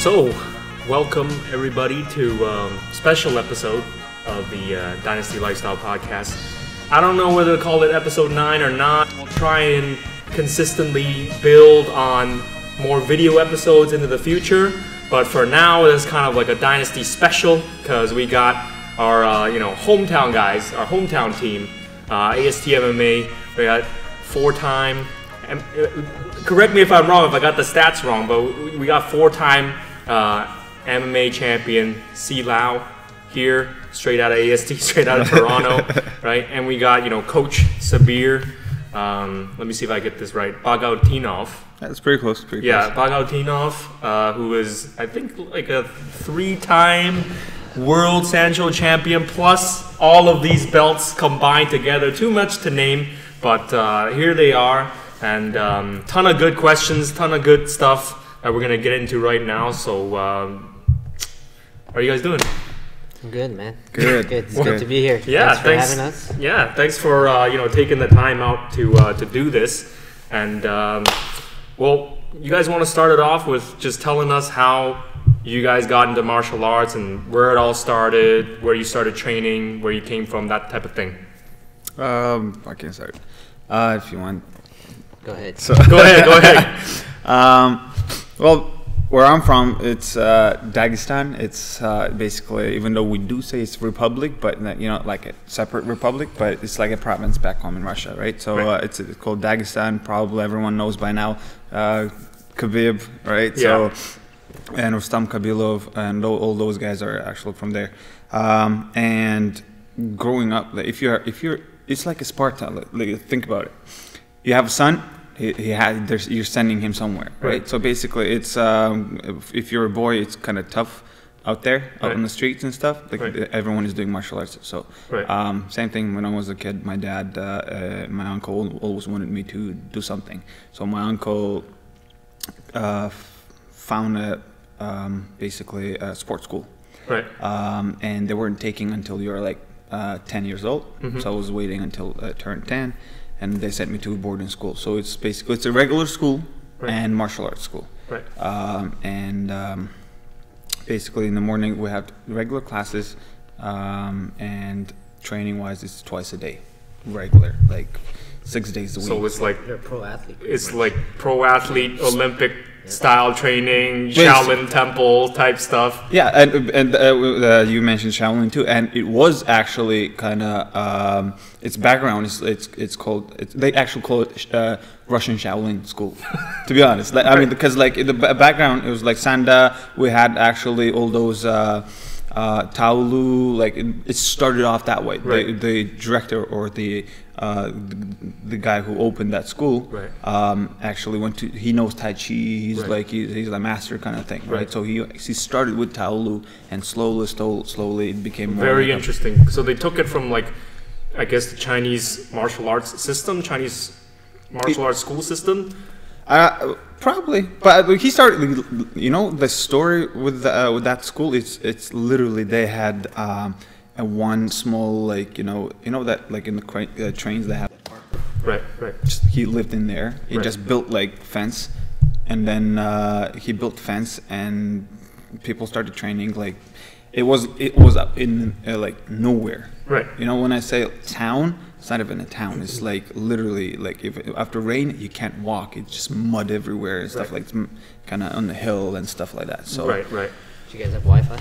So, welcome everybody to a special episode of the Dynasty Lifestyle Podcast. I don't know whether to call it episode 9 or not. We'll try and consistently build on more video episodes into the future. But for now, it's kind of like a Dynasty special because we got our hometown guys, our hometown team, AST MMA. We got 4-time, correct me if I'm wrong if I got the stats wrong, but we got 4-time MMA champion Si Lau here, straight out of AST, straight out of Toronto, right? And we got, Coach Sabir, let me see if I get this right, Bagautdinov. That's pretty close, Bagautdinov, who is, I think, like a 3-time World Sanshou Champion, plus all of these belts combined together. Too much to name, but here they are, and ton of good questions, ton of good stuff that we're going to get into right now. So, how are you guys doing? Good, man. Good. It's good to be here. Yeah, thanks for having us. Yeah, thanks for taking the time out to do this. And well, you guys want to start it off with just telling us how you guys got into martial arts and where it all started, where you started training, where you came from, that type of thing. I can start. If you want. Go ahead. So Go ahead. Well, where I'm from, it's Dagestan. It's basically, even though we do say it's republic, but like a separate republic, but it's like a province back home in Russia, right? So right. It's called Dagestan. Probably everyone knows by now. Khabib, right? Yeah. So, and Rustam Khabilov, and all those guys are actually from there. And growing up, if you're, it's like a Sparta. Like, think about it. You have a son. You're sending him somewhere, right? So basically, it's if you're a boy, it's kind of tough out there, out on the streets and stuff. Like everyone is doing martial arts. So same thing when I was a kid. My dad, my uncle always wanted me to do something. So my uncle found basically a sports school, Right. and they weren't taking until you were like 10 years old. So I was waiting until I turned 10. And they sent me to a boarding school. So it's basically, it's a regular school and martial arts school. Right. Basically in the morning we have regular classes, and training wise it's twice a day, regular, like 6 days a week. So it's like You're a pro athlete. It's like pro athlete, Olympic style training, Shaolin temple type stuff. Yeah, and you mentioned Shaolin too, and it was actually kind of its background is they actually call it Russian Shaolin school. To be honest, I mean, because like in the background it was like Sanda. We had actually all those Taolu. Like it started off that way. Right. The director or the guy who opened that school actually went to, he knows Tai Chi, he's like he's a master kind of thing, right? So he started with Taolu and slowly it became more Very interesting. So they took it from like, I guess, the Chinese martial arts system, Chinese martial arts school system. Probably, but he started. The story with that school. It's literally they had a one small like that like in the trains they have. Right. He lived in there. He just built like fence, and then he built fence, and people started training. Like it was up in like nowhere. Right. When I say town. It's not even a town. It's like literally like if after rain you can't walk. It's just mud everywhere and stuff like kind of on the hill and stuff like that. So Right. Do you guys have Wi-Fi?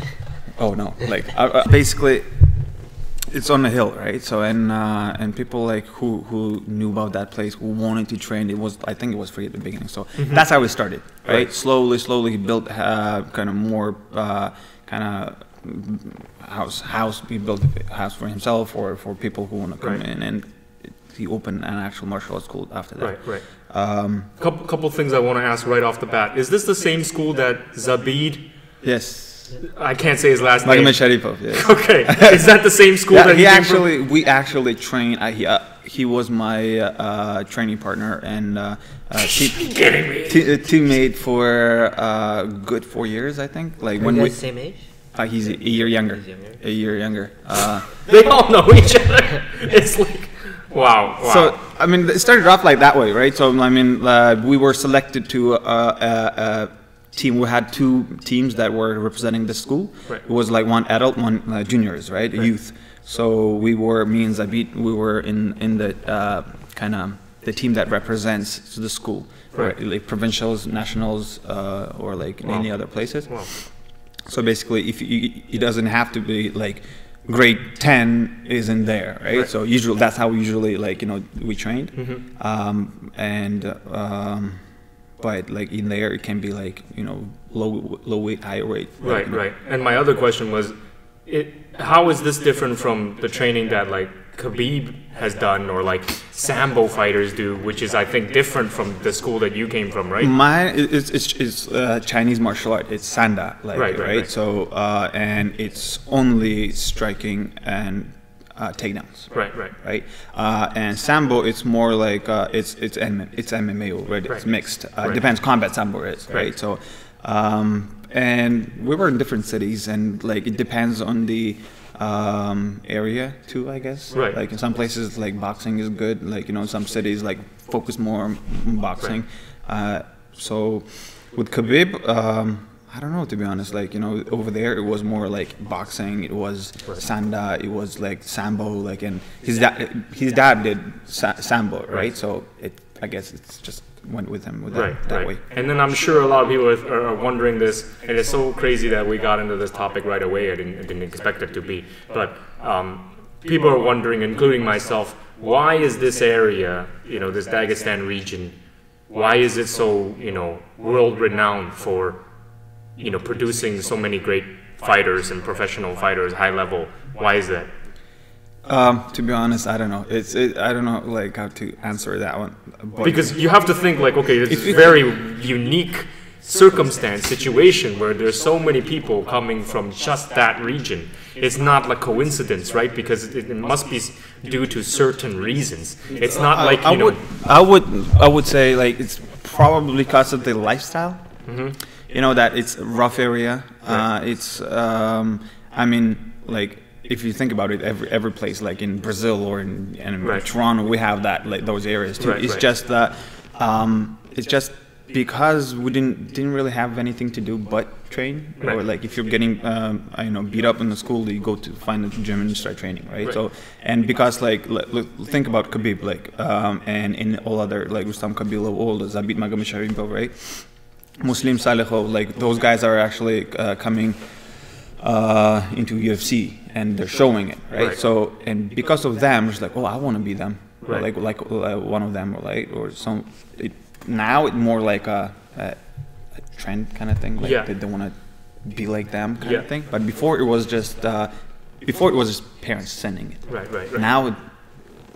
Oh no! Like basically, it's on the hill, right? So and people like who knew about that place, who wanted to train. I think it was free at the beginning. So that's how it started, right? Slowly he built kind of more kind of. House. He built a house for himself or for people who want to come in, and he opened an actual martial arts school after that. Right. Couple things I want to ask right off the bat. Is this the same school that Zabit? Yes. I can't say his last name. Magomedsharipov. Yes. Okay. Is that the same school that we actually trained. He was my training partner and teammate for a good 4 years, I think. Like Are when you we guys the same age? He's a year younger. A year younger. They all know each other. It's like, wow. So, I mean, it started off like that way, right? So, I mean, we were selected to team. We had 2 teams that were representing the school. Right. It was like one adult, one juniors, right? Youth. So we were, me and Zabit, we were in the kind of the team that represents the school, Right. like provincials, nationals, or like in any other places. Wow. So basically, if it doesn't have to be like grade 10 isn't there, right? So usually that's how usually like we trained, but like in there it can be like low weight, high weight. Right, right. And my other question was, how is this different from the training that like Khabib has done or like Sambo fighters do, which is I think different from the school that you came from, right? Mine it's Chinese martial art. It's Sanda, like Right. So and it's only striking and takedowns. Right. And Sambo, it's more like it's MMA already. It's mixed. Depends combat Sambo is, right? So and we were in different cities, and like it depends on the area too, I guess. Right. Like in some places, like boxing is good. Like some cities like focus more on boxing. So with Khabib, I don't know, to be honest. Like over there, it was more like boxing. It was Sanda. It was like Sambo. Like and his dad did Sambo, right? So I guess it's just went with him with that way. And then I'm sure a lot of people are wondering this, and it's so crazy that we got into this topic right away. I didn't expect it to be, but people are wondering, including myself, why is this area, this Dagestan region, why is it so, world renowned for, producing so many great fighters and professional fighters, high level? Why is that? To be honest, I don't know. I don't know like how to answer that one. But because you have to think like, okay, it's a very unique situation where there's so many people coming from just that region. It's not like coincidence, right? Because it must be due to certain reasons. It's not like I would say like it's probably because of the lifestyle. That it's a rough area. It's I mean like. If you think about it, every place, like in Brazil or in Toronto, we have that like those areas too. It's just that it's just because we didn't really have anything to do but train. Or like if you're getting beat up in the school, you go to find a gym and start training, right? So and because like think about Khabib, like and in all other like Rustam Khabilov, all the Zabit Magomedsharipov, right? Muslim Saliho, like those guys are actually coming into UFC. And they're showing it, right? So, and because of them, it's like, oh, I want to be them, or like one of them, or some. Now it's more like a trend kind of thing, like they want to be like them kind of thing. But before it was just parents sending it. Right. Now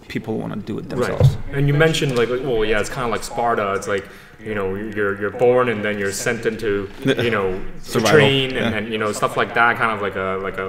people want to do it themselves. And you mentioned like, oh yeah, it's kind of like Sparta. It's like you're born and then you're sent into to train and stuff like that, kind of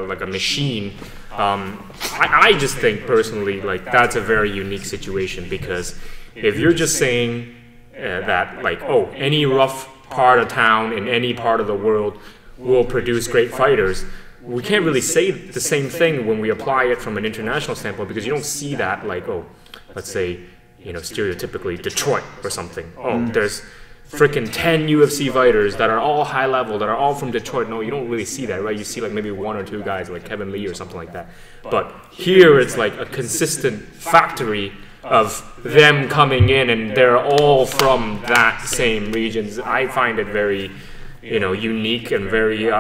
like a machine. I just think personally like that's a very unique situation, because if you're just saying that like, oh, any rough part of town in any part of the world will produce great fighters, we can't really say the same thing when we apply it from an international standpoint, because you don't see that like, oh, let's say, stereotypically Detroit or something. Oh, there's freaking 10 UFC fighters that are all high level, that are all from Detroit. No, you don't really see that, right? You see like maybe 1 or 2 guys like Kevin Lee or something like that. But here it's like a consistent factory of them coming in, and they're all from that same regions. I find it very, unique and very,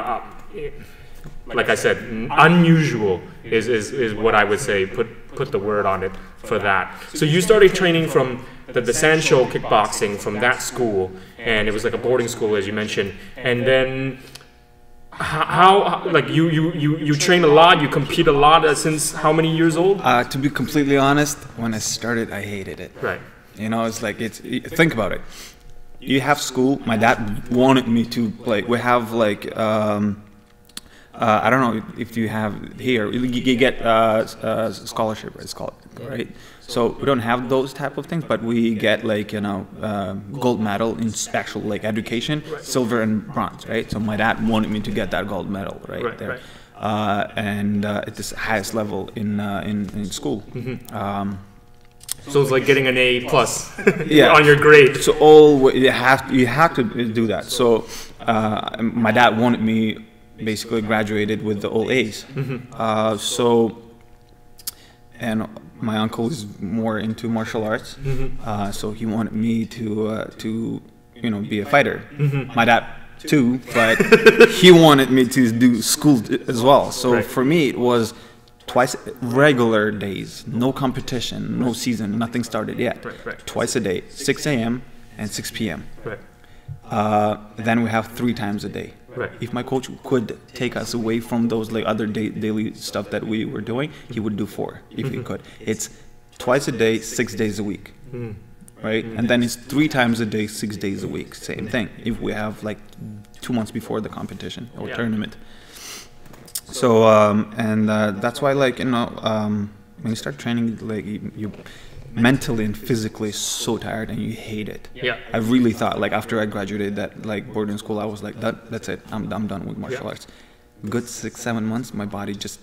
like I said, unusual is what I would say. Put the word on it for that. So you started training from the Sanshou kickboxing from that school, and it was like a boarding school, as you mentioned. And then how like you train a lot, you compete a lot since how many years old? To be completely honest, when I started, I hated it. Right. It's like think about it. You have school. My dad wanted me to like. We have like. I don't know if you have here. You get scholarship, it's called, right? So we don't have those type of things, but we get like gold medal in actual like education, silver and bronze, right? So my dad wanted me to get that gold medal there, and at this highest level in school. So it's like getting an A+ on your grade. So you have to do that. So my dad wanted me basically graduated with the all A's. And my uncle is more into martial arts, so he wanted me to be a fighter. My dad too, but he wanted me to do school as well. So for me, it was twice regular days, no competition, no season, nothing started yet. Twice a day, 6 a.m. and 6 p.m. Then we have 3 times a day. If my coach could take us away from those like other daily stuff that we were doing, he would do 4 if he could. It's twice a day, 6 days a week, right? And then it's 3 times a day, 6 days a week. Same thing. If we have like 2 months before the competition or tournament. So that's why when you start training, like you mentally and physically so tired and you hate it. I really thought like after I graduated that like boarding school, I was like that's it, I'm done with martial arts. Good 6-7 months, my body just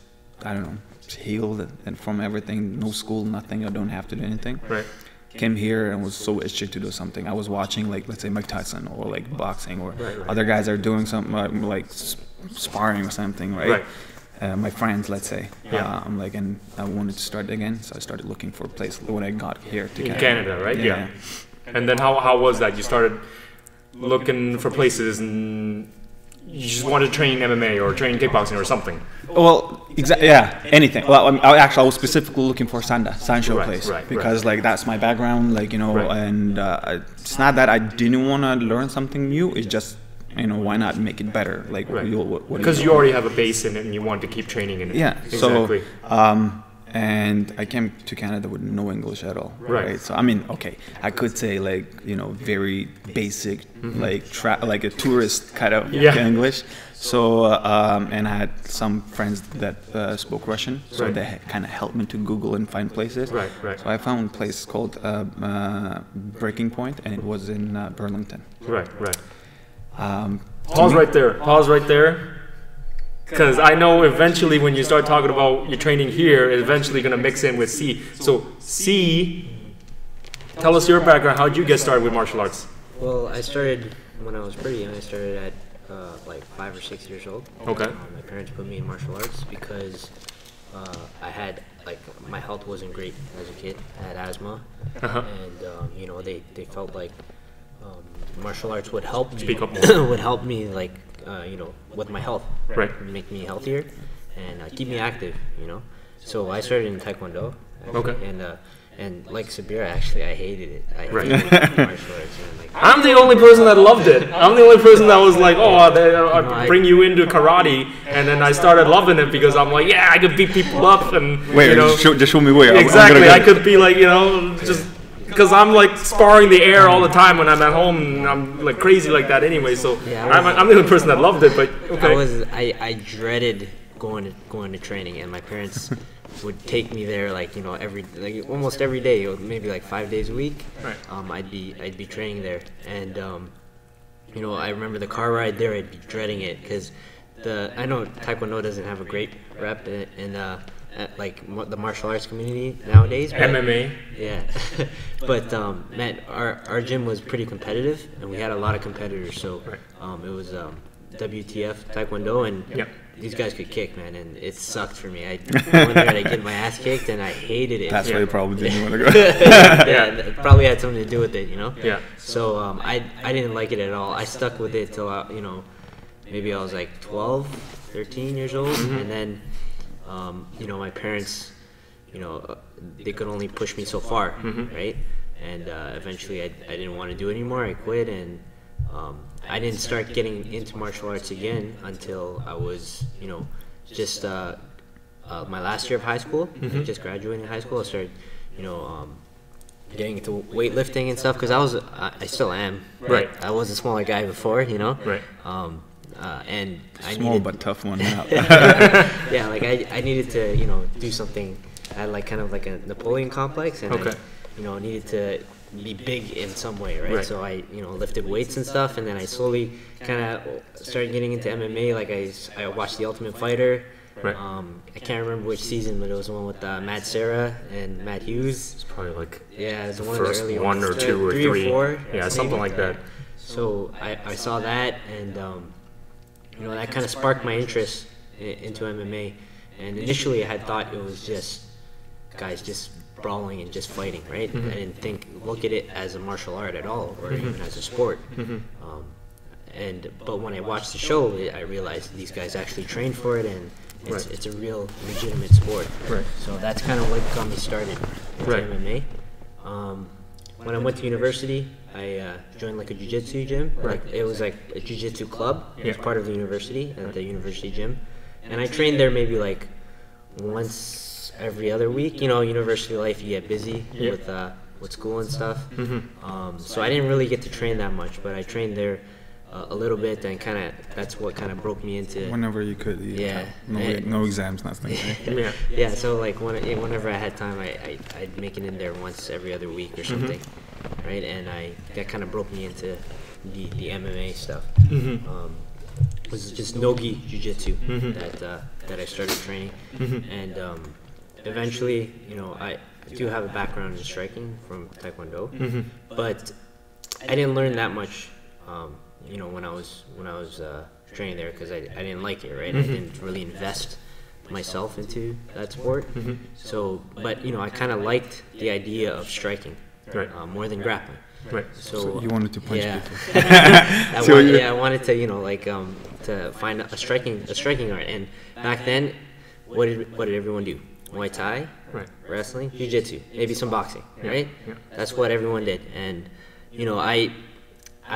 healed and from everything, no school, nothing, I don't have to do anything. Came here and was so itchy to do something. I was watching like let's say Mike Tyson or like boxing or other guys are doing something like sparring or something, right? My friends, let's say, I'm like, and I wanted to start again, so I started looking for a place when I got here to Canada, right? Yeah. And then how was that? You started looking for places, and you just wanted to train MMA or train kickboxing or something. Well, anything. Well, I was specifically looking for Sanshou place, because like that's my background, like and it's not that I didn't want to learn something new. It's just why not make it better? Like, because you already have a base in it and you want to keep training in it. Yeah, exactly. So, and I came to Canada with no English at all. Right. So, I mean, okay, I could say like, very basic, like a tourist kind of English. So, and I had some friends that spoke Russian, so they kind of helped me to Google and find places. So I found a place called Breaking Point, and it was in Burlington. Pause right there. Because I know eventually when you start talking about your training here, it's eventually going to mix in with C. So C, tell us your background. How did you get started with martial arts? Well, I started when I was pretty young. I started at like 5 or 6 years old. Okay. My parents put me in martial arts because I had my health wasn't great as a kid. I had asthma, and they felt like martial arts would help me. Speak up more. Would help me with my health, make me healthier and keep me active. So I started in Taekwondo. And like Sabir, actually, I hated it. I hated martial arts. I'm the only person that loved it. I'm the only person that was like, I'll bring you into karate, and then I started loving it because I'm like, I could beat people up and just show me where. Exactly, I could be like, just. Because I'm like sparring the air all the time when I'm at home, and I'm like crazy like that anyway. So I'm the only person that loved it. But okay. I dreaded going to training, and my parents would take me there almost every day, or maybe like 5 days a week. I'd be training there, and I remember the car ride there. I'd be dreading it because I know Taekwondo doesn't have a great rep in the martial arts community nowadays. But, MMA. Yeah. But man, our gym was pretty competitive, and we had a lot of competitors. So it was WTF Taekwondo, and these guys could kick, man, and it sucked for me. I went there and I get my ass kicked, and I hated it. That's why you probably didn't want to go. It probably had something to do with it, Yeah. So I didn't like it at all. I stuck with it till maybe I was like 12, 13 years old, and then my parents, they could only push me so far, right? And eventually I didn't want to do it anymore. I quit, and I didn't start getting into martial arts again until I was, just my last year of high school. Just graduating high school. I started, getting into weightlifting and stuff because I still am. Right. I was a smaller guy before, Right. And small but tough one now. Yeah, I needed to do something. I had kind of like a Napoleon complex, and I needed to be big in some way, right? So I lifted weights and stuff, and then I slowly kind of started getting into MMA. I watched The Ultimate Fighter. Right. I can't remember which season, but it was the one with Matt Serra and Matt Hughes. It's probably it was one first of the early one ones. or two or 3 or 4. Yeah, something like that. So I saw that, and you know, that kind of sparked my interest into MMA. And initially I had thought it was just guys just brawling and just fighting, right? I didn't look at it as a martial art at all, or even as a sport. But when I watched the show, I realized these guys actually train for it, and it's a real legitimate sport. So that's kind of what got me started with MMA. When I went to university, I joined like a jiu-jitsu gym. Like it was like a jiu-jitsu club. It was part of the university, at the university gym, and I trained there maybe like once every other week. You know, university life, you get busy with school and stuff. So I didn't really get to train that much, but I trained there a little bit, and that's what kind of broke me into. Whenever you could. No exams, nothing. Right? Yeah. So like whenever I had time, I'd make it in there once every other week or something, right? And that kind of broke me into the MMA stuff. It was just no-gi jiu-jitsu that I started training, and eventually, you know, I do have a background in striking from Taekwondo, but I didn't learn that much. You know, when I was training there, because I didn't like it, right? I didn't really invest myself into that sport. So, but you know, I kind of liked the idea of striking, more than grappling. So you wanted to punch people. I wanted to, you know, like to find a striking art. And back then, what did everyone do? Muay Thai, wrestling, jiu-jitsu, maybe some boxing, right? That's what everyone did. And you know, I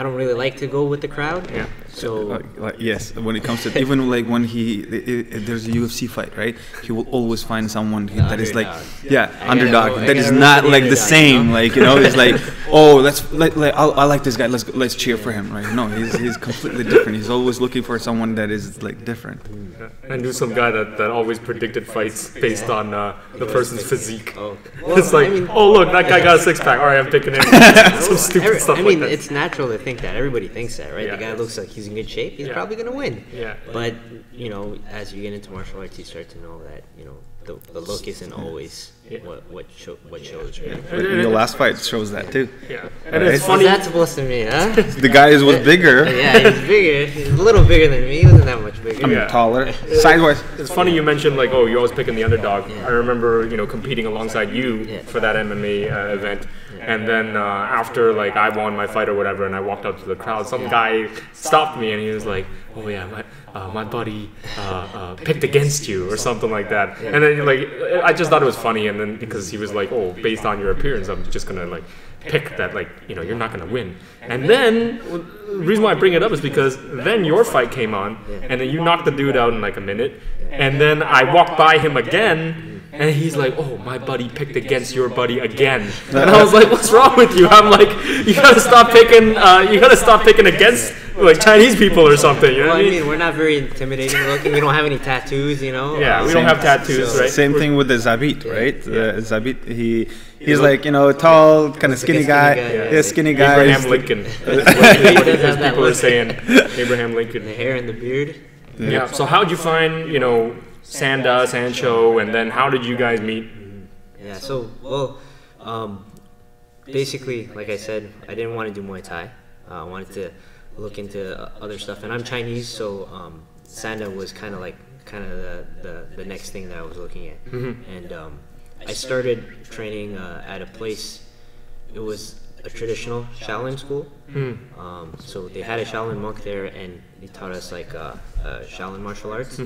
don't really like to go with the crowd. So yes, when it comes to even like when there's a UFC fight, right? He will always find someone that is like underdog. That is not like the same. You know? Like, you know, it's like, oh, I like this guy. Let's cheer for him, right? No, he's completely different. He's always looking for someone that is like different. I knew some guy that always predicted fights based on the person's physique. It's like, oh look, that guy got a six-pack. All right, I'm picking him. Some stupid stuff like that. It's natural to think that. Everybody thinks that, right? The guy looks like he's in good shape. He's probably gonna win. But you know, as you get into martial arts, you start to know that, you know, the look isn't always what shows, right? Your last fight shows that too. And it's funny. What's that supposed to mean, huh? The guy was bigger. He's bigger. He's a little bigger than me. He wasn't that much bigger. I'm taller. Sideways. It's funny you mentioned like, oh, you're always picking the underdog. I remember, you know, competing alongside you for that MMA event. And then after like I won my fight or whatever, and I walked out to the crowd, some guy stopped me and he was like, "Oh yeah, my buddy picked against you," or something like that. And then like I just thought it was funny, and then because he was like, "Oh, based on your appearance, I'm just gonna like pick that, like, you know, you're not gonna win." And then the reason why I bring it up is because then your fight came on, and then you knocked the dude out in like a minute, and then I walked by him again. And he's like, "Oh, my buddy picked against your buddy again." And I was like, "What's wrong with you?" I'm like, "You gotta stop picking. You gotta stop picking against like Chinese people or something." You know what I mean? We're not very intimidating looking. We don't have any tattoos, you know. Yeah, we don't have tattoos, right? Same thing with the Zabit, right? Zabit, he's like, you know, tall, kind of skinny guy. Skinny guy. Abraham Lincoln. As people are saying, Abraham Lincoln. The hair and the beard. Yeah. So how'd you find, you know, Sanda, Sanshou, and then how did you guys meet? Yeah, so, well, basically, like I said, I didn't want to do Muay Thai. I wanted to look into other stuff, and I'm Chinese, so Sanda was kind of the next thing that I was looking at. And I started training at a place. It was a traditional Shaolin school. So they had a Shaolin monk there, and he taught us like Shaolin martial arts.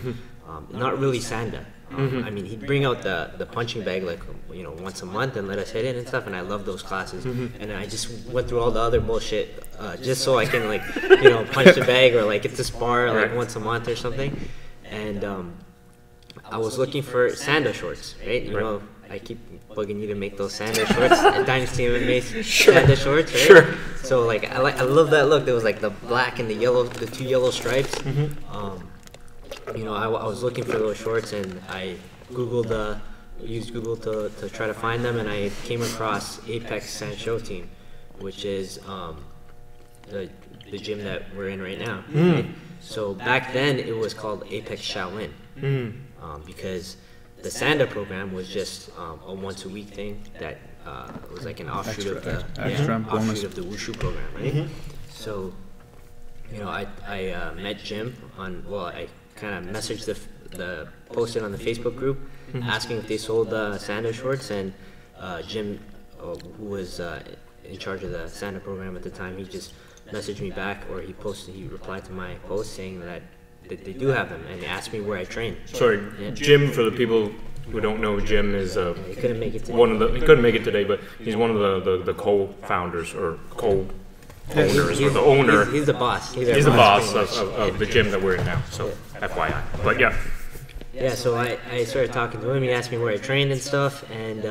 Not really Sanda. I mean, he'd bring out the punching bag like, you know, once a month and let us hit it and stuff, and I love those classes. And I just went through all the other bullshit just so I can, like, you know, punch the bag or like get to spar like once a month or something. And I was looking for Sanda shorts, right? You know, I keep bugging you to make those Sanda shorts at Dynasty MMA Sanda shorts, right? So like I love that look. There was like the black and the yellow, the two yellow stripes. You know, I was looking for those shorts, and I used Google to try to find them, and I came across Apex Sanshou team, which is the gym that we're in right now. Right? So back then it was called Apex Shaolin, because the Sanda program was just a once-a-week thing that was like an offshoot of the Wushu program, right? So, you know, I met Jim on, well, I kind of messaged the posted on the Facebook group asking if they sold Sanda shorts, and Jim, who was in charge of the Sanda program at the time, he just messaged me back, or he replied to my post saying that they do have them, and he asked me where I train. Sorry, Yeah. Jim, for the people who don't know, Jim is He couldn't make it today. he couldn't make it today, but he's one of the co-founders or co-owners, or the owner. He's the boss. He's the boss of the gym that we're in now, so FYI. But yeah. Yeah, so I started talking to him. He asked me where I trained and stuff, and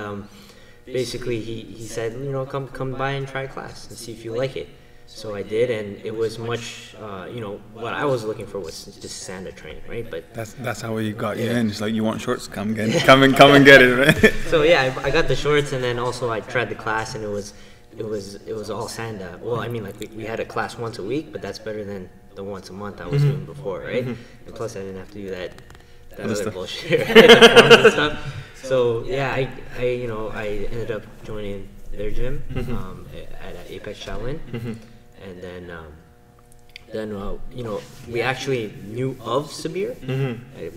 basically he said, you know, come by and try a class and see if you like it. So I did, and it was much, you know, what I was looking for was just Sanda training, right? But That's how he got you in. It's like, you want shorts? Come and get it, right? so yeah, I got the shorts, and then also I tried the class, and it was all Sanda. Well, I mean, like we had a class once a week, but that's better than the once a month I was doing before, right? And plus I didn't have to do that other bullshit, right? The forms and stuff. So yeah, I ended up joining their gym at Apex Shaolin, and then you know, we actually knew of Sabir.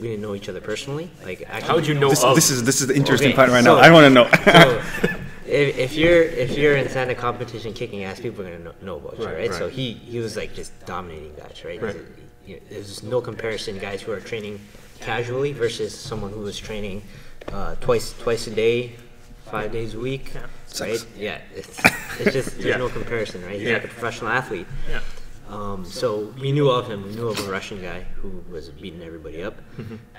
We didn't know each other personally. Like, actually, How would you know This is the interesting Okay, part right so- now. I want to know. So, if you're in Sanda competition kicking ass, people are gonna know about you, Right, right? right. So he was like just dominating guys, right? Right. There's no comparison, guys who are training casually versus someone who is training twice a day, 5 days a week, right? Yeah, it's just there's no comparison, right? He's Yeah. like a professional athlete. Yeah. So we knew of him. We knew of a Russian guy who was beating everybody up.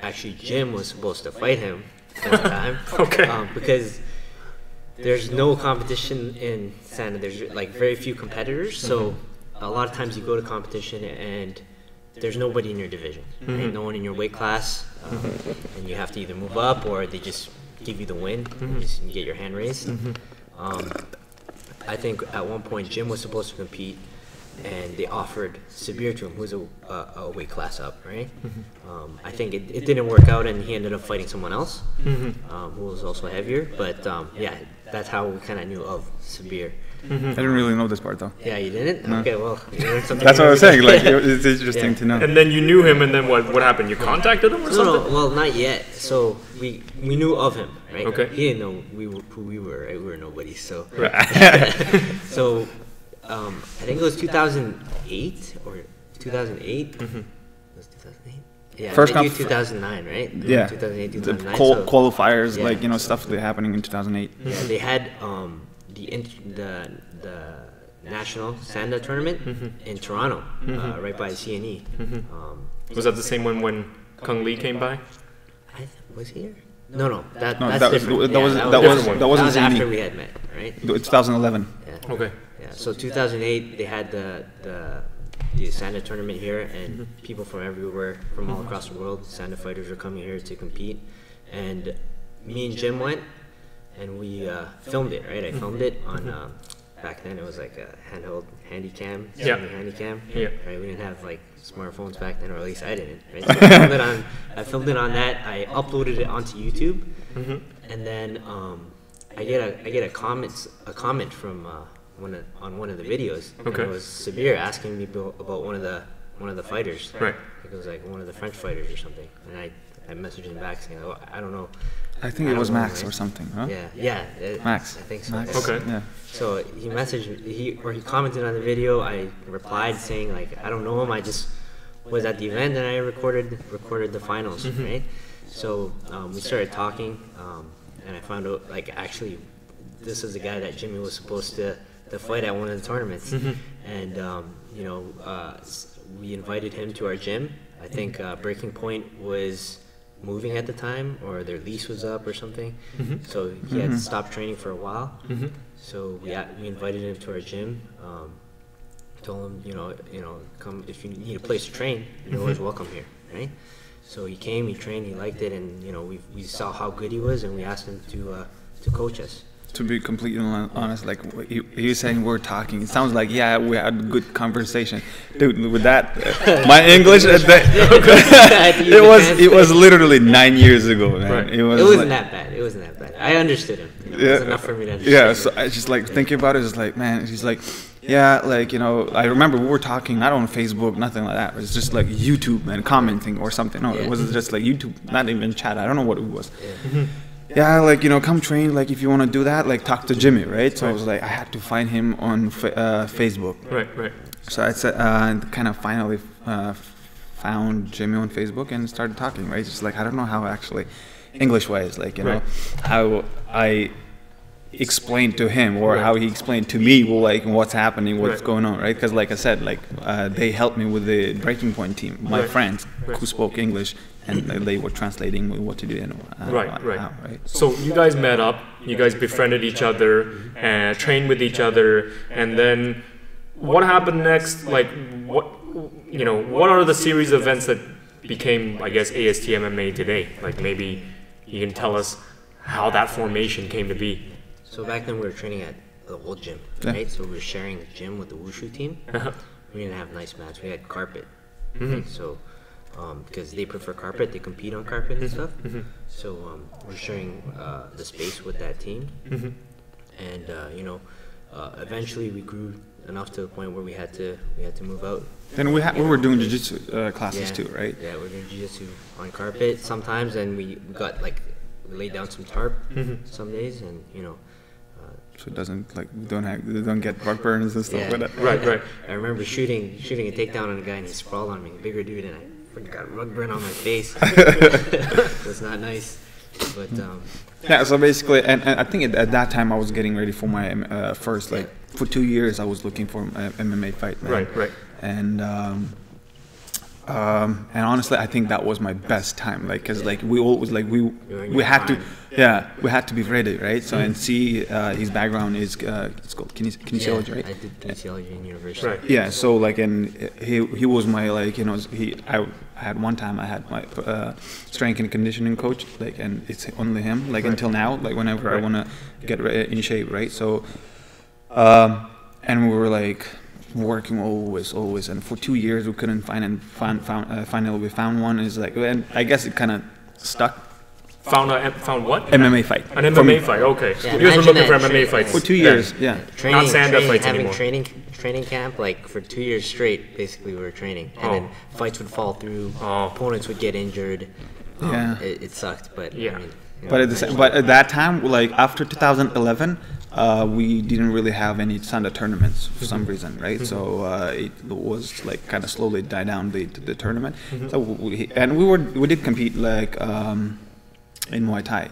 Actually, Jim was supposed to fight him at the time. Okay. Because there's no competition in Sanda. There's like very few competitors. So a lot of times you go to competition and there's nobody in your division. Right? No one in your weight class. And you have to either move up or they just give you the win. You get your hand raised. I think at one point Jim was supposed to compete, and they offered Sabir to him, who's a weight class up, right? I think it didn't work out, and he ended up fighting someone else, who was also heavier. But yeah, that's how we kind of knew of Sabir. I didn't really know this part though. Yeah, you didn't? Okay, well, you learned something. That's what I was saying. every day. Like, it's interesting to know. And then you knew him, and then what happened? You contacted him or something? No, well, not yet. So we knew of him, right? Okay. He didn't know who we were. Right? We were nobody. So so I think it was 2008 or 2008. It was 2008. Yeah, First maybe comp- 2009, right? Yeah. 2008, The 2009. qualifiers, Yeah. like, you know, stuff that happening in 2008. Yeah, they had the national Sanda tournament in Toronto, right by the CNE. Was that the same one when Kung Lee came by? Was he here? No, that's that was- different. that was- Yeah, that wasn't that was CNE. after we had met, right? 2011. Yeah. Okay. Yeah, so 2008, they had the Sanda tournament here, and people from everywhere, from all across the world, Sanda fighters were coming here to compete. And me and Jim went, and we filmed it, right? I filmed it on, back then it was like a handheld handy cam, Yeah. Sony handy cam, Yeah. right? We didn't have like smartphones back then, or at least I didn't, right? So I filmed it on that, I uploaded it onto YouTube, and then I get a comment from on one of the videos. Okay. And it was Sabir asking me about one of the fighters. Right. It was like one of the French fighters or something. And I messaged him back saying, "Oh, I don't know." I think I it was don't know, Max right? or something, huh? Yeah. Max. I think so. Max. yeah. Okay. Yeah. So he messaged he commented on the video. I replied saying like, "I don't know him. I just was at the event and I recorded the finals, right?" So we started talking, and I found out like actually this is the guy that Jimmy was supposed to fight at one of the tournaments, and we invited him to our gym. I think Breaking Point was moving at the time, or their lease was up or something, so he had to stop training for a while. So we invited him to our gym. Told him, come if you need a place to train, you're always welcome here, right? So he came, he trained, he liked it, and we saw how good he was, and we asked him to coach us. To be completely honest, like he was saying, we're talking. It sounds like, yeah, we had a good conversation, dude. With that, my English, it was literally 9 years ago, man. Right. It wasn't that bad. It wasn't that bad. I understood him. It was enough for me to understand. Yeah, so I just like thinking about it. It's like, man, he's like, Yeah, like, you know, I remember we were talking not on Facebook, nothing like that. It was just like YouTube and commenting or something. No, it wasn't just like YouTube, not even chat. I don't know what it was. Yeah, like, you know, come train. Like, if you want to do that, like, talk to Jimmy, right? So I was like, I had to find him on Facebook. Right. So I said, kind of finally found Jimmy on Facebook and started talking, right? Just like, I don't know how actually, English-wise, like, you know, how I explained to him or how he explained to me, well, like, what's happening, what's going on, right? Because, like I said, like, they helped me with the Breaking Point team, my friends who spoke English, and they were translating what to do and how, right? So you guys met up, you guys befriended each other, and trained with each other, and then what happened next? Like, what are the series of events that became, I guess, AST MMA today? Like, maybe you can tell us how that formation came to be. So back then we were training at the old gym, right? So we were sharing the gym with the Wushu team. We didn't have nice mats. We had carpet. Right? So because they prefer carpet, they compete on carpet and stuff. So we're sharing the space with that team. And eventually we grew enough to the point where we had to move out. Then we were doing jiu-jitsu classes too, right? Yeah, we're doing jiu-jitsu on carpet sometimes, and we got like we laid down some tarp some days, and so it doesn't like we don't get rug burns and stuff like that. Right. I remember shooting a takedown on a guy, and he sprawled on me, a bigger dude, and I got a rug burn on my face. That's not nice, but yeah. So basically, and I think at that time I was getting ready for my first, like, for 2 years I was looking for an MMA fight. Man. Right. And honestly, I think that was my best time, like, cause like we always like we had to be ready, right? So and see his background is it's called kinesiology, right? I did kinesiology in university. Right. Yeah. So like, and he was my, like, I had one time I had my strength and conditioning coach, like, and it's only him, like, until now, like, whenever I want to get in shape, right? So and we were like working always, and for 2 years we couldn't find finally we found one. Is like, and I guess it kind of stuck. Found what? MMA fight. An MMA fight. Okay. Yeah, You guys were looking for MMA fights for 2 years. Yeah. Training, Not Sanda fights having anymore. training camp, like, for 2 years straight. Basically, we were training, and then fights would fall through. Opponents would get injured. Yeah. It sucked, but Yeah. I mean, But at that time, like, after 2011, we didn't really have any Sanda tournaments for some reason, right? So it was like kind of slowly died down the tournament. So we did compete, like, in Muay Thai,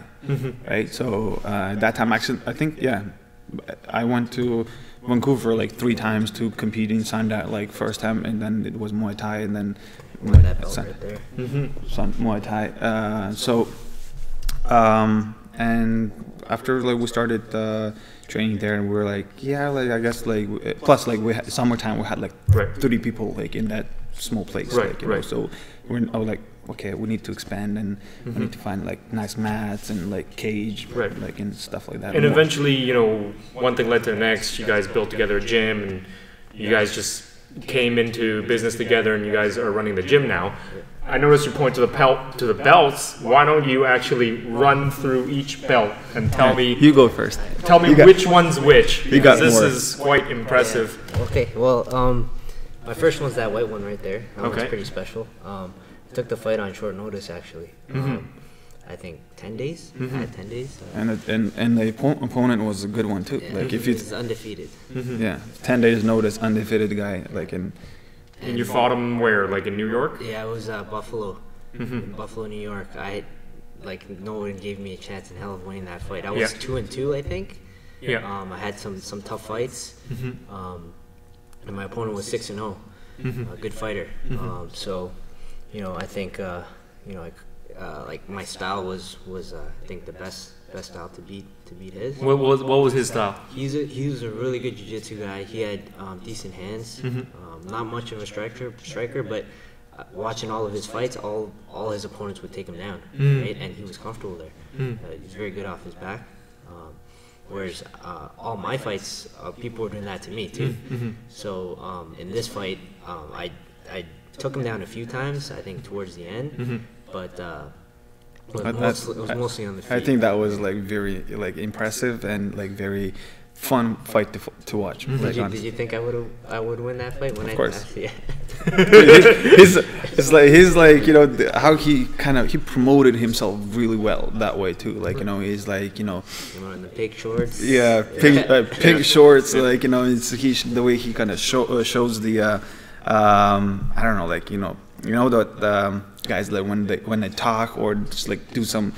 right? So that time, actually, I think, I went to Vancouver like 3 times to compete in Sanda, like, first time, and then it was Muay Thai, and then that belt right there. Muay Thai. And after, like, we started training there, and we were like, like, I guess, like, plus, like, we had summertime, we had like 30 people, like, in that small place, like, you know, so I was like, okay, we need to expand, and we need to find, like, nice mats and, like, cage, like, and stuff like that. And eventually, one thing led to the next. You guys built together a gym, and you guys just came into business together, and you guys are running the gym now. I noticed you point to the belts. Why don't you actually run through each belt and tell me? You go first. Tell me which one's which. You got this more. is quite impressive. Yeah. Okay, well, my first one's that white one right there. That one's pretty special. I took the fight on short notice, actually. I think 10 days. I had 10 days. And the opponent was a good one too. Yeah, like, he if you was undefeated. 10 days notice, undefeated guy, like, in. And you fought him where? Like in New York? Yeah, it was Buffalo. In Buffalo, New York. No one gave me a chance in hell of winning that fight. I was 2-2, I think. Yeah. I had some tough fights. And my opponent was 6-0. A good fighter. So, I think, like, my style was I think the best style to beat his. What was his style? He was a really good jiu-jitsu guy. He had decent hands. Not much of a striker, but watching all of his fights, all his opponents would take him down, right? And he was comfortable there. He was very good off his back. Whereas all my fights, people were doing that to me too. So in this fight, I took him down a few times, I think towards the end, but it was mostly on the feet. I think that was, like, very, like, impressive, and, like, very fun fight to watch. Like, Did you think I would win that fight? Of course. Yeah. he's like, you know, how he promoted himself really well that way too. Like, you know, he's like, you know, in the pink shorts. Yeah, pink shorts. Like, you know, the way he kind of shows the I don't know, like, you know that guys, like when they talk or just like do some.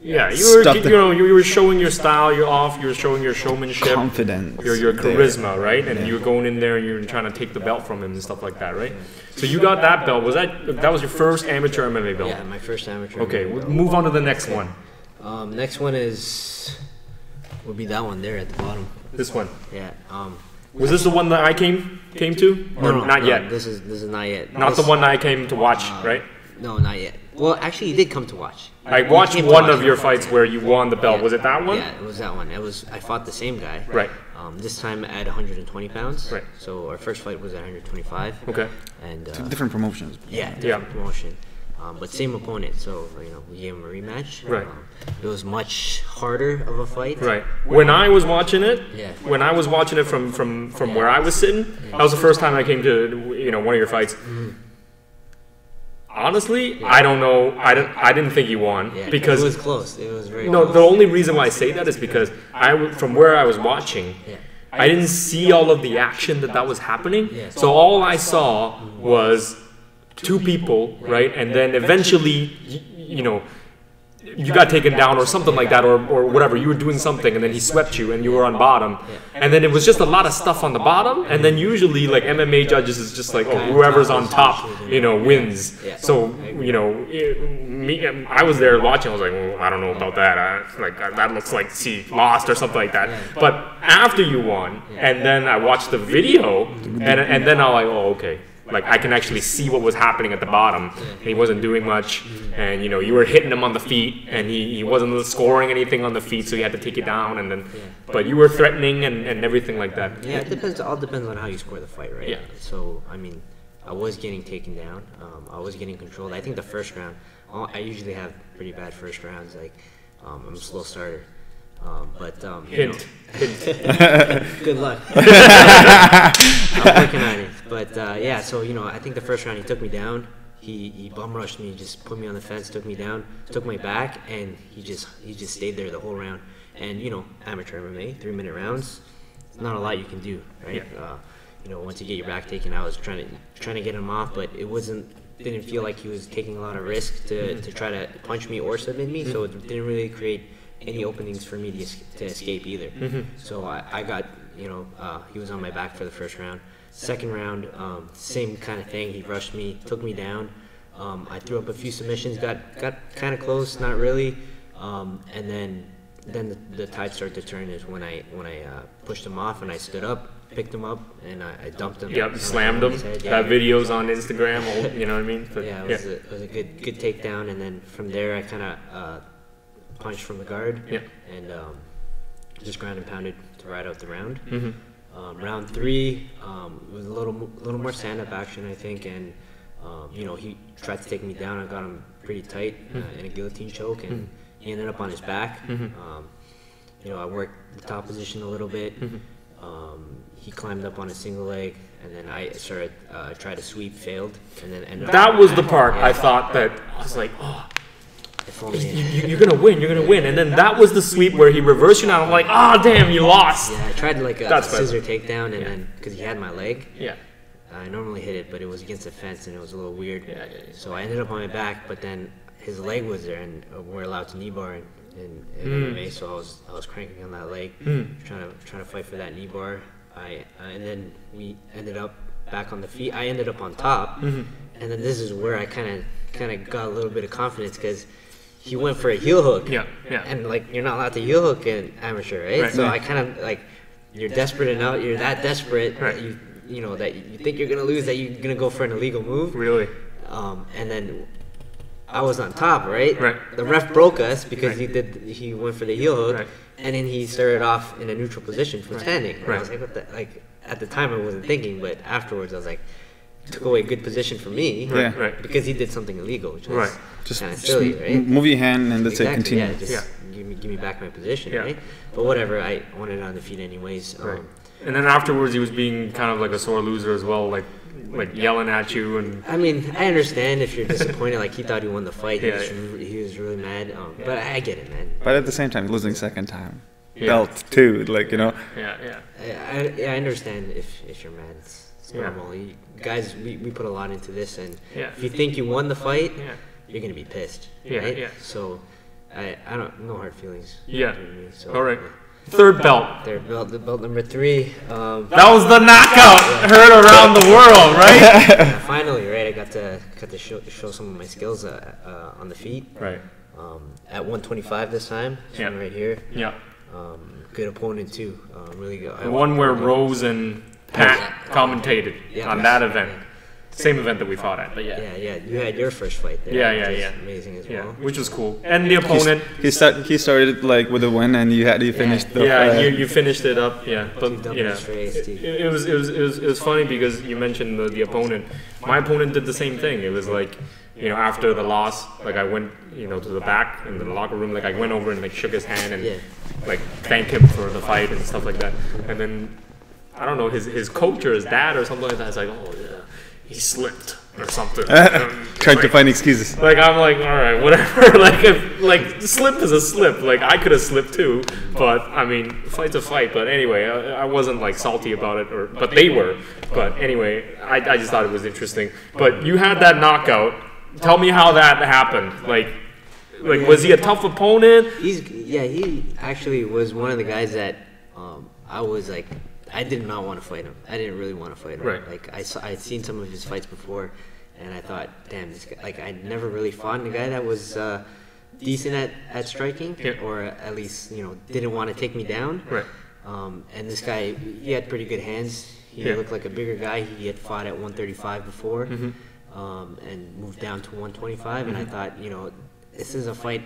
Yeah, you were showing your style. You were showing your showmanship, confidence, your charisma, right? And you were going in there and you were trying to take the belt from him and stuff like that, right? So you got that belt. That was your first amateur MMA belt? Yeah, my first amateur. Okay, we'll move on to the next one. Next one would be that one there at the bottom. This one. Yeah. Was this the one that I came to, or not yet? This is not yet. Not the one that I came to watch, right? No, not yet. Well, actually, you did come to watch. I watched one of your fights where you won the belt. Yeah. Was it that one? Yeah, it was that one. I fought the same guy. Right. This time at 120 pounds. Right. So our first fight was at 125. Okay. And different promotions. Yeah, different promotion. But same opponent, so you know, we gave him a rematch. Right. It was much harder of a fight. Right. When I was watching it, when I was watching it from where I was sitting, that was the first time I came to, you know, one of your fights. Honestly, I don't know. I didn't think he won because it was close. It was very no. close. The only reason why I say that is because from where I was watching, I didn't see all of the action that was happening. So all I saw was two people, right? And then eventually, you know, you got taken down or something like that, or whatever. You were doing something, and then he swept you, and you were on bottom. And then it was just a lot of stuff on the bottom. And then usually, like MMA judges is just like, oh, whoever's on top, you know, wins. So you know, I was there watching. I was like, well, I don't know about that. That looks like he lost or something like that. But after you won, and then I watched the video, and then I'm like, oh, okay. Like, I can actually see what was happening at the bottom. And he wasn't doing much, and you know, you were hitting him on the feet, and he wasn't scoring anything on the feet, so he had to take it down. And then, but you were threatening and everything like that. Yeah, it all depends on how you score the fight, right? Yeah. So I mean, I was getting taken down. I was getting controlled. I think the first round, I usually have pretty bad first rounds. Like, I'm a slow starter. Hint. Good luck. I'm working on it. But yeah, so you know, I think the first round he took me down. He bum rushed me, just put me on the fence, took me down, took my back, and he just stayed there the whole round. And you know, amateur MMA, 3-minute rounds, not a lot you can do, right? You know, once you get your back taken, I was trying to get him off, but didn't feel like he was taking a lot of risk to try to punch me or submit me, so it didn't really create any openings for me to escape either. So I got, you know, he was on my back for the first round. Second round, same kind of thing. He rushed me, took me down. I threw up a few submissions, got kind of close, not really. And then the tide started to turn is when I pushed him off and I stood up, picked him up, and I dumped him. Yep, slammed him. That video's on Instagram. You know what I mean? But, yeah, it was a good takedown. And then from there, I kind of punched from the guard, and just ground and pounded to ride out the round. Round 3 was a little more stand-up action, I think, and you know, he tried to take me down. I got him pretty tight in a guillotine choke, and he ended up on his back. You know, I worked the top position a little bit. He climbed up on a single leg, and then I started tried to sweep, failed, and then ended up. That was the part I thought that I was like, oh. You're gonna win, and then that was the sweep where he reversed you. Now I'm like, oh damn, you lost. Yeah, I tried like a scissor takedown, and then because he had my leg, I normally hit it, but it was against the fence, and it was a little weird. So I ended up on my back, but then his leg was there, and we're allowed to knee bar in MMA, so I was cranking on that leg, trying to fight for that knee bar. And then we ended up back on the feet. I ended up on top, and then this is where I kind of got a little bit of confidence because he went for a heel hook. And like, you're not allowed to heel hook in amateur, right? So I kind of like, you're desperate enough, you're that desperate that you know that you think you're gonna lose, that you're gonna go for an illegal move. Really? And then I was on top, right? The ref broke us because he went for the heel hook, and then he started off in a neutral position from standing. And I was like, what the, like, at the time I wasn't thinking, but afterwards I was like, took away a good position for me. Right. Because he did something illegal, which was Right. Just, kind of silly, right? move your hand and that's it. Continue. Yeah, just give me back my position, Yeah. right? But whatever, I wanted it on the feet anyways. Right. And then afterwards, he was being kind of like a sore loser as well, like yelling at you and. I mean, I understand if you're disappointed. Like he thought he won the fight. Yeah, He was really mad. But I get it, man. But at the same time, losing second time. Yeah. Belt too, like, you know. Yeah. I understand if you're mad. It's normal. Guys, we put a lot into this, and if you think you won the fight, you're gonna be pissed. Right? Yeah. So I don't no hard feelings. Yeah. So, All right. Third belt. The belt number 3. That was the knockout heard around the world, right? Finally, right? I got to show some of my skills on the feet. Right. At 125 this time. This one right here. Yeah. Good opponent too. Really good. The one where Rose and Pat commentated on that event. Same event that we fought at, but Yeah. You had your first fight there. Yeah. Which was amazing as well. Which was cool. And the opponent. He started like with a win, and you finished the. You finished it up. Yeah, but it was funny because you mentioned the opponent. My opponent did the same thing. It was like, after the loss, like I went, to the back in the locker room, like I went over and like shook his hand and like thanked him for the fight and stuff like that. And then I don't know, his coach or his dad or something like that is like, oh yeah, he slipped or something. Trying to find excuses. Like I'm like, all right, whatever. like slip is a slip. Like I could have slipped too, but I mean, fight's a fight. But anyway, I wasn't like salty about it, but they were. But anyway, I just thought it was interesting. But you had that knockout. Tell me how that happened. Like was he a tough opponent? He actually was one of the guys that I was like, I did not want to fight him. I didn't really want to fight him. Right. Like I'd seen some of his fights before, and I thought, damn, this guy. Like I never really fought a guy that was decent at striking, or at least didn't want to take me down. Right. And this guy, he had pretty good hands. He looked like a bigger guy. He had fought at 135 before, and moved down to 125. And I thought, this is a fight.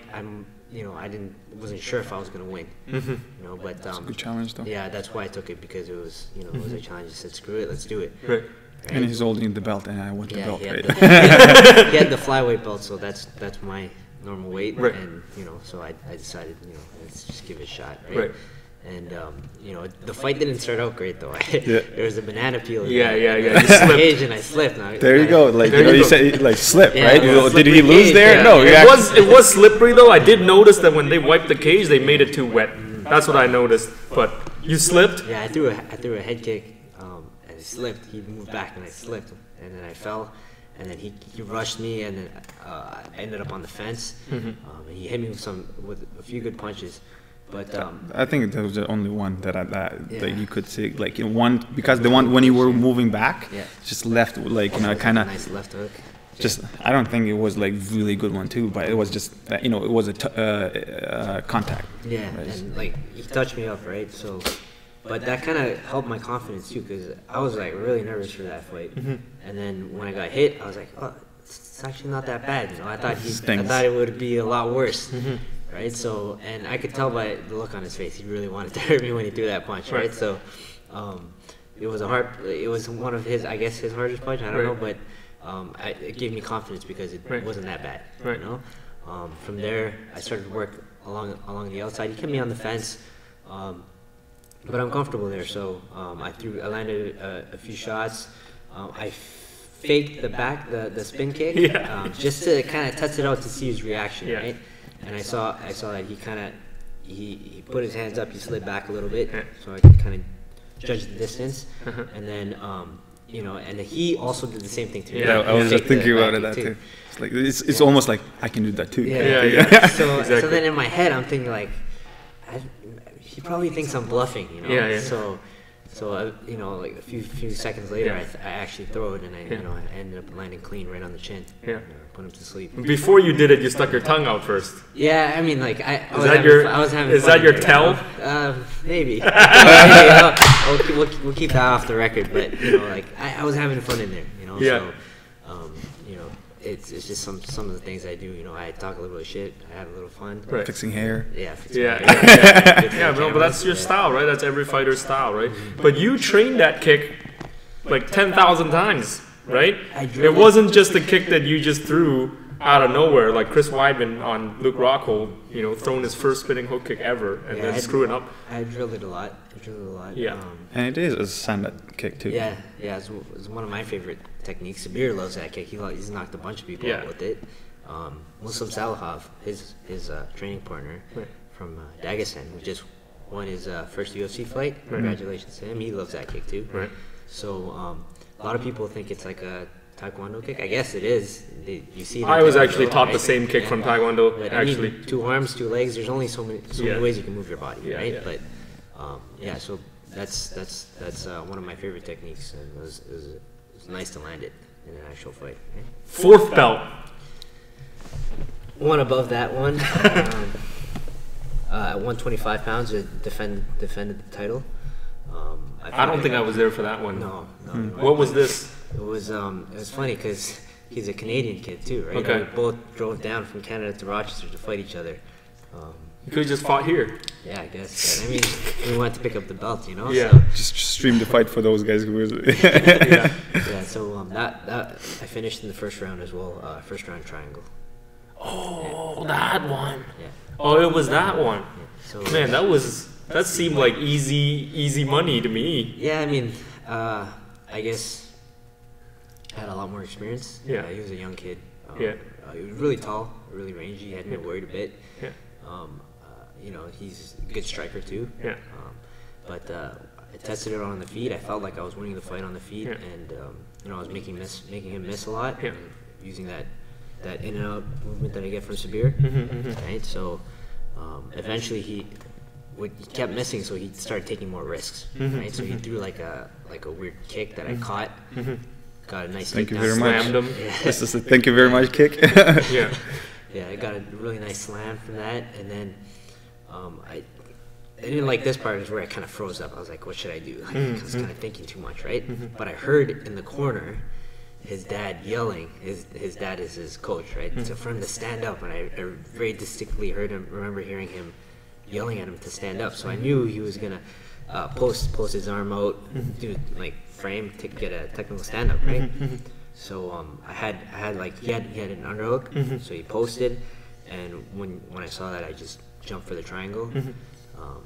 Wasn't sure if I was gonna win. But It's a good challenge though. yeah, that's why I took it, because it was it was a challenge. I said, screw it, let's do it. Right. And he's holding the belt, and I want the belt, he right? he had the flyweight belt, so that's my normal weight, Right. and so I decided, let's just give it a shot, right? Right. And the fight didn't start out great though. There was a banana peel. Yeah. You slipped. cage and I slipped. There you go. Like you said, like slip, Yeah, right? yeah. Did he lose there? Yeah. No. It was slippery though. I did notice that when they wiped the cage, they made it too wet. That's what I noticed. But you slipped. Yeah, I threw a head kick, and it slipped. He moved back and I slipped, and then I fell, and then he rushed me, and then I ended up on the fence. And he hit me with a few good punches. But I think that was the only one that you could see, like one, because the one when you were moving back, just left kind of nice left hook. Just I don't think it was like really good one too, but it was just it was a contact. Yeah, right? and like he touched me up, right? So, but that kind of helped my confidence too, because I was like really nervous for that fight. And then when I got hit, I was like, oh, it's actually not that bad. I thought it would be a lot worse. Right, so, and I could tell by the look on his face, he really wanted to hurt me when he threw that punch, right? So, it was one of his hardest punch, I don't know, but it gave me confidence because it wasn't that bad, From there, I started to work along the outside. He kept me on the fence, but I'm comfortable there, so I landed a few shots. I faked the spin kick, just to kind of test it out to see his reaction, right? And I saw that he put his hands up, he slid back a little bit, so I could kind of judge the distance. And then and he also did the same thing to me. Yeah, I was just thinking about that too. It's like it's almost like I can do that too. Yeah. So then in my head I'm thinking like, he probably thinks I'm bluffing, So like a few seconds later, I actually throw it, and I ended up landing clean right on the chin. Put him to sleep. Before you did it, you stuck your tongue out first. Yeah, I mean, like I was having. Is that your tell? Maybe. We'll keep that off the record, but like I was having fun in there. So it's just some of the things I do. I talk a little bit of shit. I have a little fun. Right. Fixing hair. But that's your style, right? That's every fighter's style, right? But you trained that kick like 10,000 times. right? drilled It wasn't just a kick that you just threw out of nowhere, like Chris Weidman on Luke Rockhold, you know, throwing his first spinning hook kick ever and then screwing up. I drilled it a lot. Yeah. And it is a Sanda kick too. Yeah, it's one of my favorite techniques. Sabir loves that kick. He's knocked a bunch of people out with it. Muslim Salahov, his training partner from Dagestan, who just won his first UFC fight. Congratulations to him. He loves that kick too. Right. So a lot of people think it's like a Taekwondo kick. I guess it is. You see. I was actually taught the same kick from Taekwondo. But actually, I mean, 2 arms, 2 legs. There's only so many ways you can move your body, right? But so that's one of my favorite techniques, and it was nice to land it in an actual fight. Right? 4th belt. One above that one. At 125 pounds, I defended the title. I don't think I was there for that one. No. What was this? It was funny because he's a Canadian kid too, right? Okay. We both drove down from Canada to Rochester to fight each other. You could have just fought here. Yeah, I guess. I mean, we wanted to pick up the belt, you know. Yeah. So. Just stream the fight for those guys who was. Yeah. So that I finished in the first round as well. First round triangle. Oh, that one. Yeah. Oh, it was that one. Yeah. So Man, that seemed like easy money to me. yeah, I mean, I guess I had a lot more experience. Yeah. He was a young kid. Yeah. He was really tall, really rangy. Had me worried a bit. Yeah. You know, he's a good striker too. Yeah. But I tested it on the feet. I felt like I was winning the fight on the feet, and you know, I was making him miss a lot, and using that in and out movement that I get from Sabir. Right. So eventually he kept missing, so he started taking more risks. Right. So he threw like a weird kick that I caught. Got a nice. Thank you takedown, very much. Slammed him. Yeah. This is a thank you very much kick. Yeah. Yeah, I got a really nice slam from that, and then I didn't like this part is where I kind of froze up. I was like, what should I do? Like, I was kind of thinking too much, right? But I heard in the corner his dad yelling. His dad is his coach, right? So for him to stand up, and I very distinctly remember hearing him yelling at him to stand up. So I knew he was gonna post his arm out, do like frame to get a technical stand up, right? So I had like he had an underhook, so he posted, and when I saw that, I just jumped for the triangle.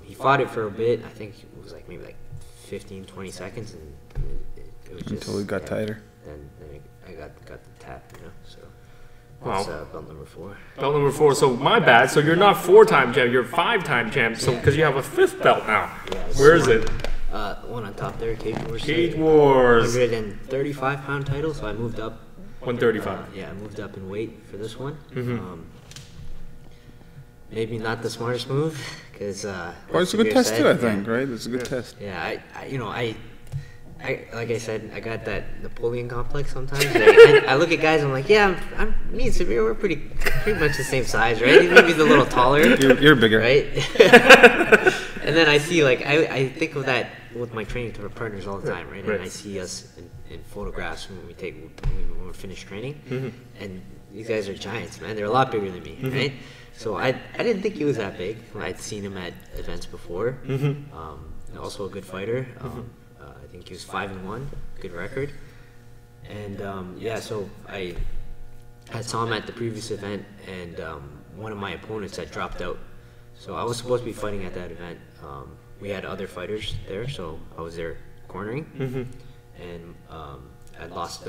He fought it for a bit. I think it was like maybe like 15-20 seconds, and it was just Until it got tighter. Then I got the tap, you know. So Wow. that's belt number 4. Belt number 4. So my bad. So you're not 4-time champ. You're 5-time champ. So because you have a 5th belt now. Where is it? One on top there, Cage Wars. Cage Wars. 135-pound title, so I moved up. 135. Yeah, I moved up in weight for this one. Maybe not the smartest move, because Well, it's a good test too, I think, right? It's a good test. Yeah, I like I said, I got that Napoleon complex sometimes. I look at guys, I'm like, yeah, me and Sabir, we're pretty much the same size, right? Maybe he's a little taller. You're bigger, right? And then I see, like, I think of that with my training partners all the time, right? And I see us in photographs when we're finished training, and these guys are giants, man. They're a lot bigger than me, right? So I didn't think he was that big. I'd seen him at events before. Also a good fighter. I think he was 5-1, good record. And so I saw him at the previous event, and one of my opponents had dropped out. So I was supposed to be fighting at that event. We had other fighters there, so I was there cornering. And I had lost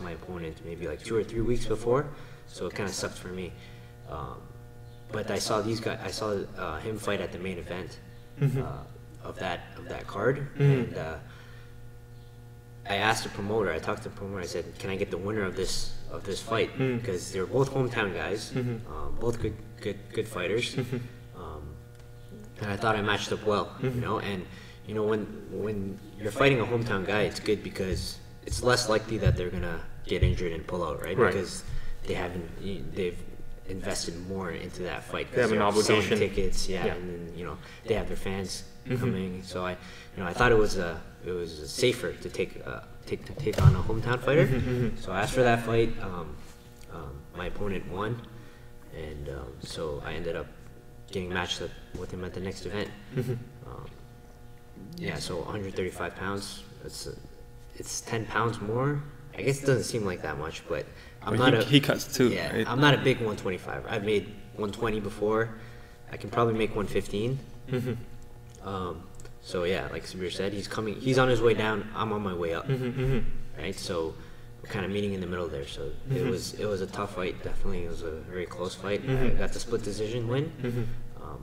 my opponent maybe like 2 or 3 weeks before, so it kind of sucked for me. But I saw these guys. I saw him fight at the main event of that card, and I asked the promoter. I talked to the promoter. I said, "Can I get the winner of this fight?" Because they're both hometown guys, both good fighters, and I thought I matched up well, you know. And you know, when you're fighting a hometown guy, it's good because it's less likely that they're gonna get injured and pull out, right? Because they've invested more into that fight. They have an obligation. Tickets, and then, you know, they have their fans coming. So I thought it was safer to take on a hometown fighter. So I asked for that fight. My opponent won, and so I ended up getting matched up with him at the next event. So 135 pounds. It's 10 pounds more I guess it doesn't seem like that much, but he cuts too. Yeah, right? I'm not a big 125. I've made 120 before. I can probably make 115. So yeah, like Sabir said, he's on his way down. I'm on my way up. Right, so we're kind of meeting in the middle there. So it was a tough fight. Definitely, it was a very close fight. I got the split decision win.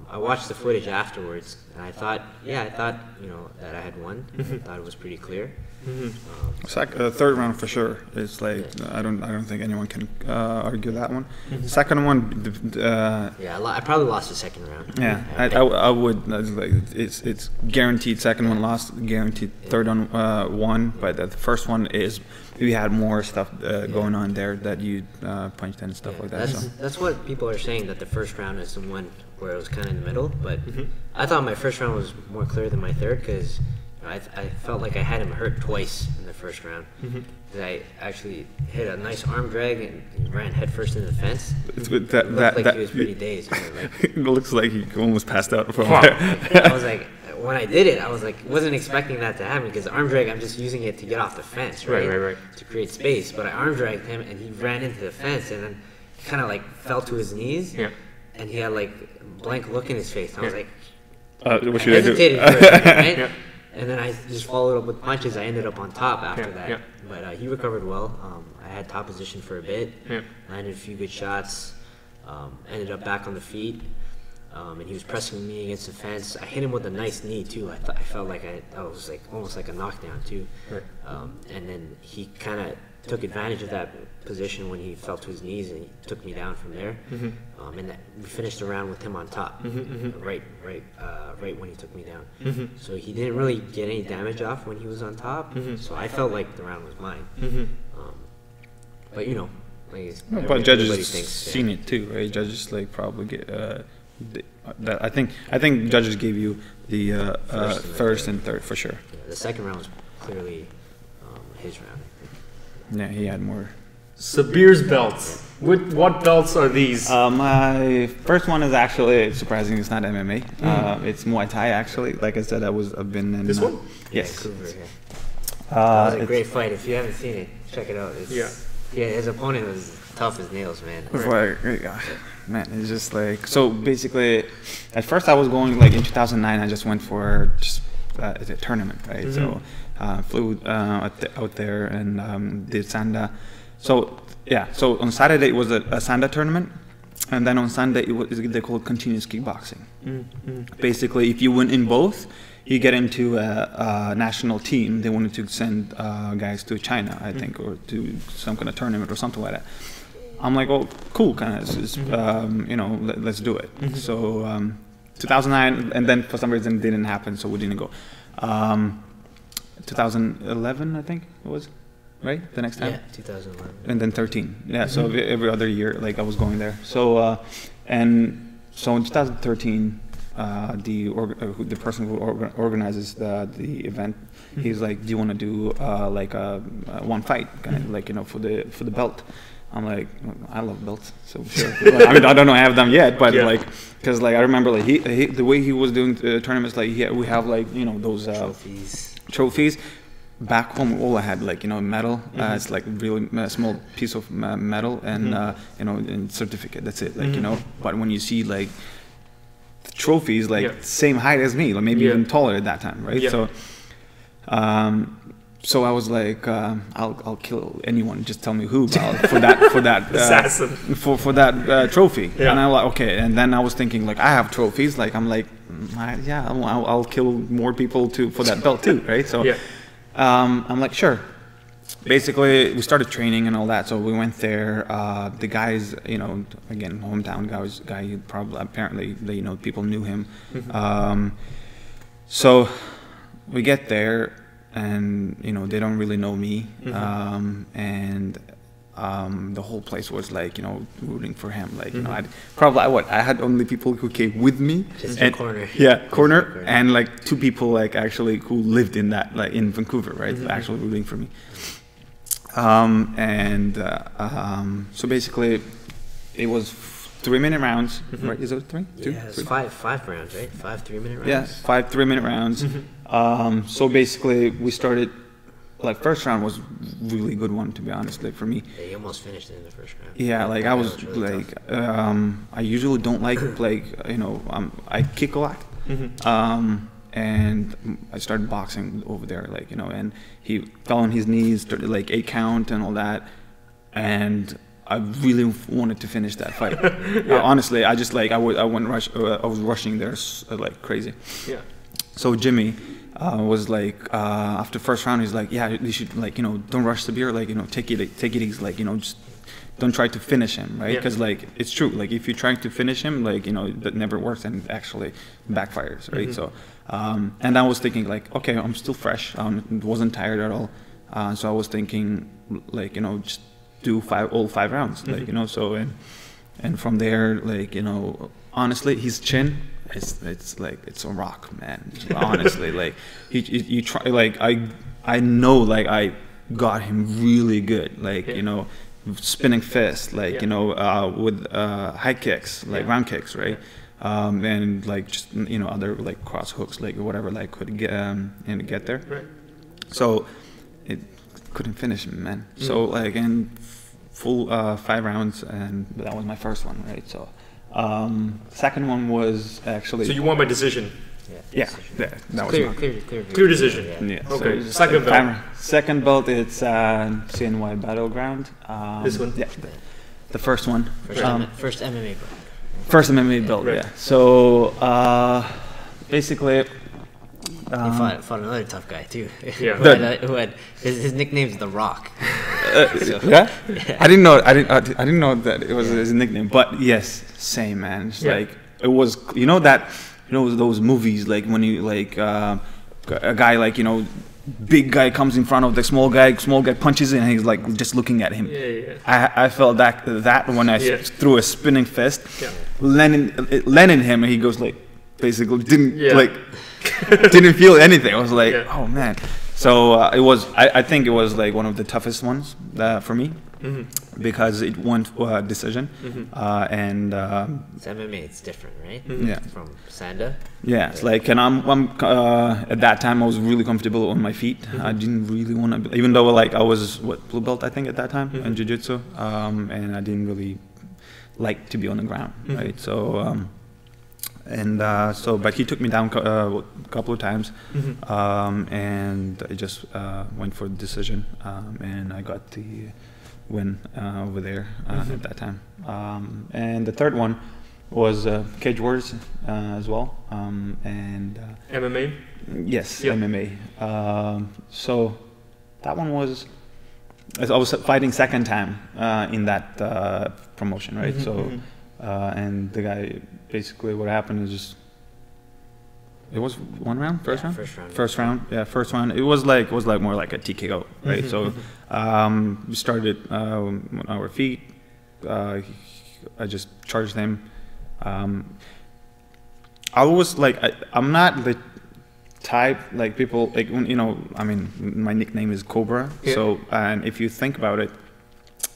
I watched the footage afterwards, and I thought that I had won. I thought it was pretty clear. Third round for sure. It's like I don't think anyone can argue that one. Second one, I probably lost the second round. Yeah, I would like it's guaranteed second one lost, guaranteed third one won. But the first one is we had more stuff going on there that you punched in and stuff like that. That's what people are saying, that the first round is the one where it was kind of in the middle. But I thought my first round was more clear than my third, because I felt like I had him hurt twice in the first round. I actually hit a nice arm drag and he ran headfirst into the fence. It looked like he was pretty dazed. It looks like he almost passed out from I was like, when I did it, I was like, wasn't expecting that to happen, because the arm drag, I'm just using it to get off the fence, right? To create space. But I arm dragged him and he ran into the fence, and then he kind of like fell to his knees. And he had like a blank look in his face. And I was like, what should I do? Hesitated for a second, right? And then I just followed up with punches. I ended up on top after that. But he recovered well. I had top position for a bit. Landed a few good shots. Ended up back on the feet. And he was pressing me against the fence. I hit him with a nice knee too. I felt like I was like almost like a knockdown too. And then he kind of took advantage of that position when he fell to his knees, and he took me down from there. And we finished the round with him on top, right when he took me down. So he didn't really get any damage off when he was on top. So I felt like the round was mine. But you know, but judges seen it too, right? Judges like probably get I think judges gave you the first and third for sure. The second round was clearly his round. Yeah, he had more. Sabir's belts. What belts are these? My first one is actually surprising. It's not MMA. It's Muay Thai actually. Like I said, I've been in this one. Yes. Vancouver, that was a great fight. If you haven't seen it, check it out. His opponent was tough as nails, man. Man, it's just like, so basically, at first I was going like in 2009. I just went for just a tournament, right? So flew out there and did Sanda. So yeah, so on Saturday it was a Sanda tournament, and then on Sunday they call it continuous kickboxing. Basically, if you win in both, you get into a national team. They wanted to send guys to China, I think, or to some kind of tournament or something like that. I'm like, oh, cool, kind of, you know, let's do it. So 2009, and then for some reason it didn't happen, so we didn't go. 2011, I think it was, right? The next time? Yeah, 2011. And then 13. Yeah, so every other year, like I was going there. So, and so in 2013, the person who organizes the event, he's like, do you want to do like one fight, kind of like, you know, for the belt? I'm like, I love belts, so sure. Like, I mean, I don't know, I have them yet, but like, because like I remember like he the way he was doing tournaments, like we have like, you know, those trophies. Back home, all I had like, you know, metal. It's like really small piece of metal and you know, and certificate. That's it. Like you know, but when you see like the trophies, like same height as me, like maybe even taller at that time, right? So. So I was like, I'll kill anyone. Just tell me who for that assassin for that trophy. And I'm like, okay. And then I was thinking like, I have trophies. Like I'm like, yeah, I'll kill more people for that belt too, right? So I'm like, sure. Basically, we started training and all that. So we went there. The guys, you know, again, hometown guy. Who probably apparently, you know, people knew him. So we get there. And you know, they don't really know me, and the whole place was like, you know, rooting for him. Like you know, I had only people who came with me, just and corner, corner, and like 2 people like actually who lived in that, like in Vancouver, right, actually rooting for me. So basically, it was 3-minute rounds, right? Is it 3? 2? Yeah, it's 5 rounds, right? 5 3-minute rounds. Yeah, 5 3-minute rounds. So basically, we started like first round was really good one, to be honest, like for me. Yeah, you almost finished it in the first round. Yeah, like I was really like I usually don't like I kick a lot. And I started boxing over there, like, and he fell on his knees, started like 8 count and all that, and I really wanted to finish that fight. Honestly, I just like I was rushing there like crazy. Yeah. So Jimmy was like after first round, he's like, yeah, you should like don't rush Sabir, like take it easy, like just don't try to finish him, right? Because like it's true, like if you're trying to finish him, like that never works and it actually backfires, right? So and I was thinking like, okay, I'm still fresh, wasn't tired at all, so I was thinking like just do all 5 rounds, like so and from there, like honestly, his chin, it's like it's a rock, man. Honestly, like you try, like I know, like I got him really good, like spinning fist, like with high kicks, like round kicks, right? And like just other like cross hooks, like whatever, like could get and get there. Right. So it couldn't finish him, man. So like in full 5 rounds, and that was my first one, right? So second one was actually. So you won by decision. Yeah, that was clear decision. Yeah. Okay. So Second belt. Second belt, it's CNY Battleground. This one. Yeah. The first one. First MMA belt. First MMA belt. Right. Yeah. So basically. He fought another tough guy too. Yeah. who had his nickname's The Rock. Yeah? I didn't know that it was his nickname, but yes, same, man. It's like it was, those movies, like when you like a guy, like big guy comes in front of the small guy punches in and he's like just looking at him. I felt that when I threw a spinning fist, landed him, and he goes like basically didn't feel anything. I was like, oh man. So it was. I think it was like one of the toughest ones for me because it went decision, and it's MMA. It's different, right? Yeah. From Sanda. Yeah, it's like, and I'm at that time I was really comfortable on my feet. I didn't really want to, even though like I was blue belt I think at that time in jiu-jitsu, and I didn't really like to be on the ground, right? So. But he took me down a couple of times, and I just went for the decision, and I got the win over there at that time. And the third one was Cage Wars as well, and MMA. Yes, MMA. So that one was. I was fighting second time in that promotion, right? And the guy. Basically, what happened is just it was one round, first round. Yeah, first round. It was more like a TKO, right? So we started on our feet. I just charged him. I was like, I'm not the type like people like I mean, my nickname is Cobra. Yeah. So and if you think about it,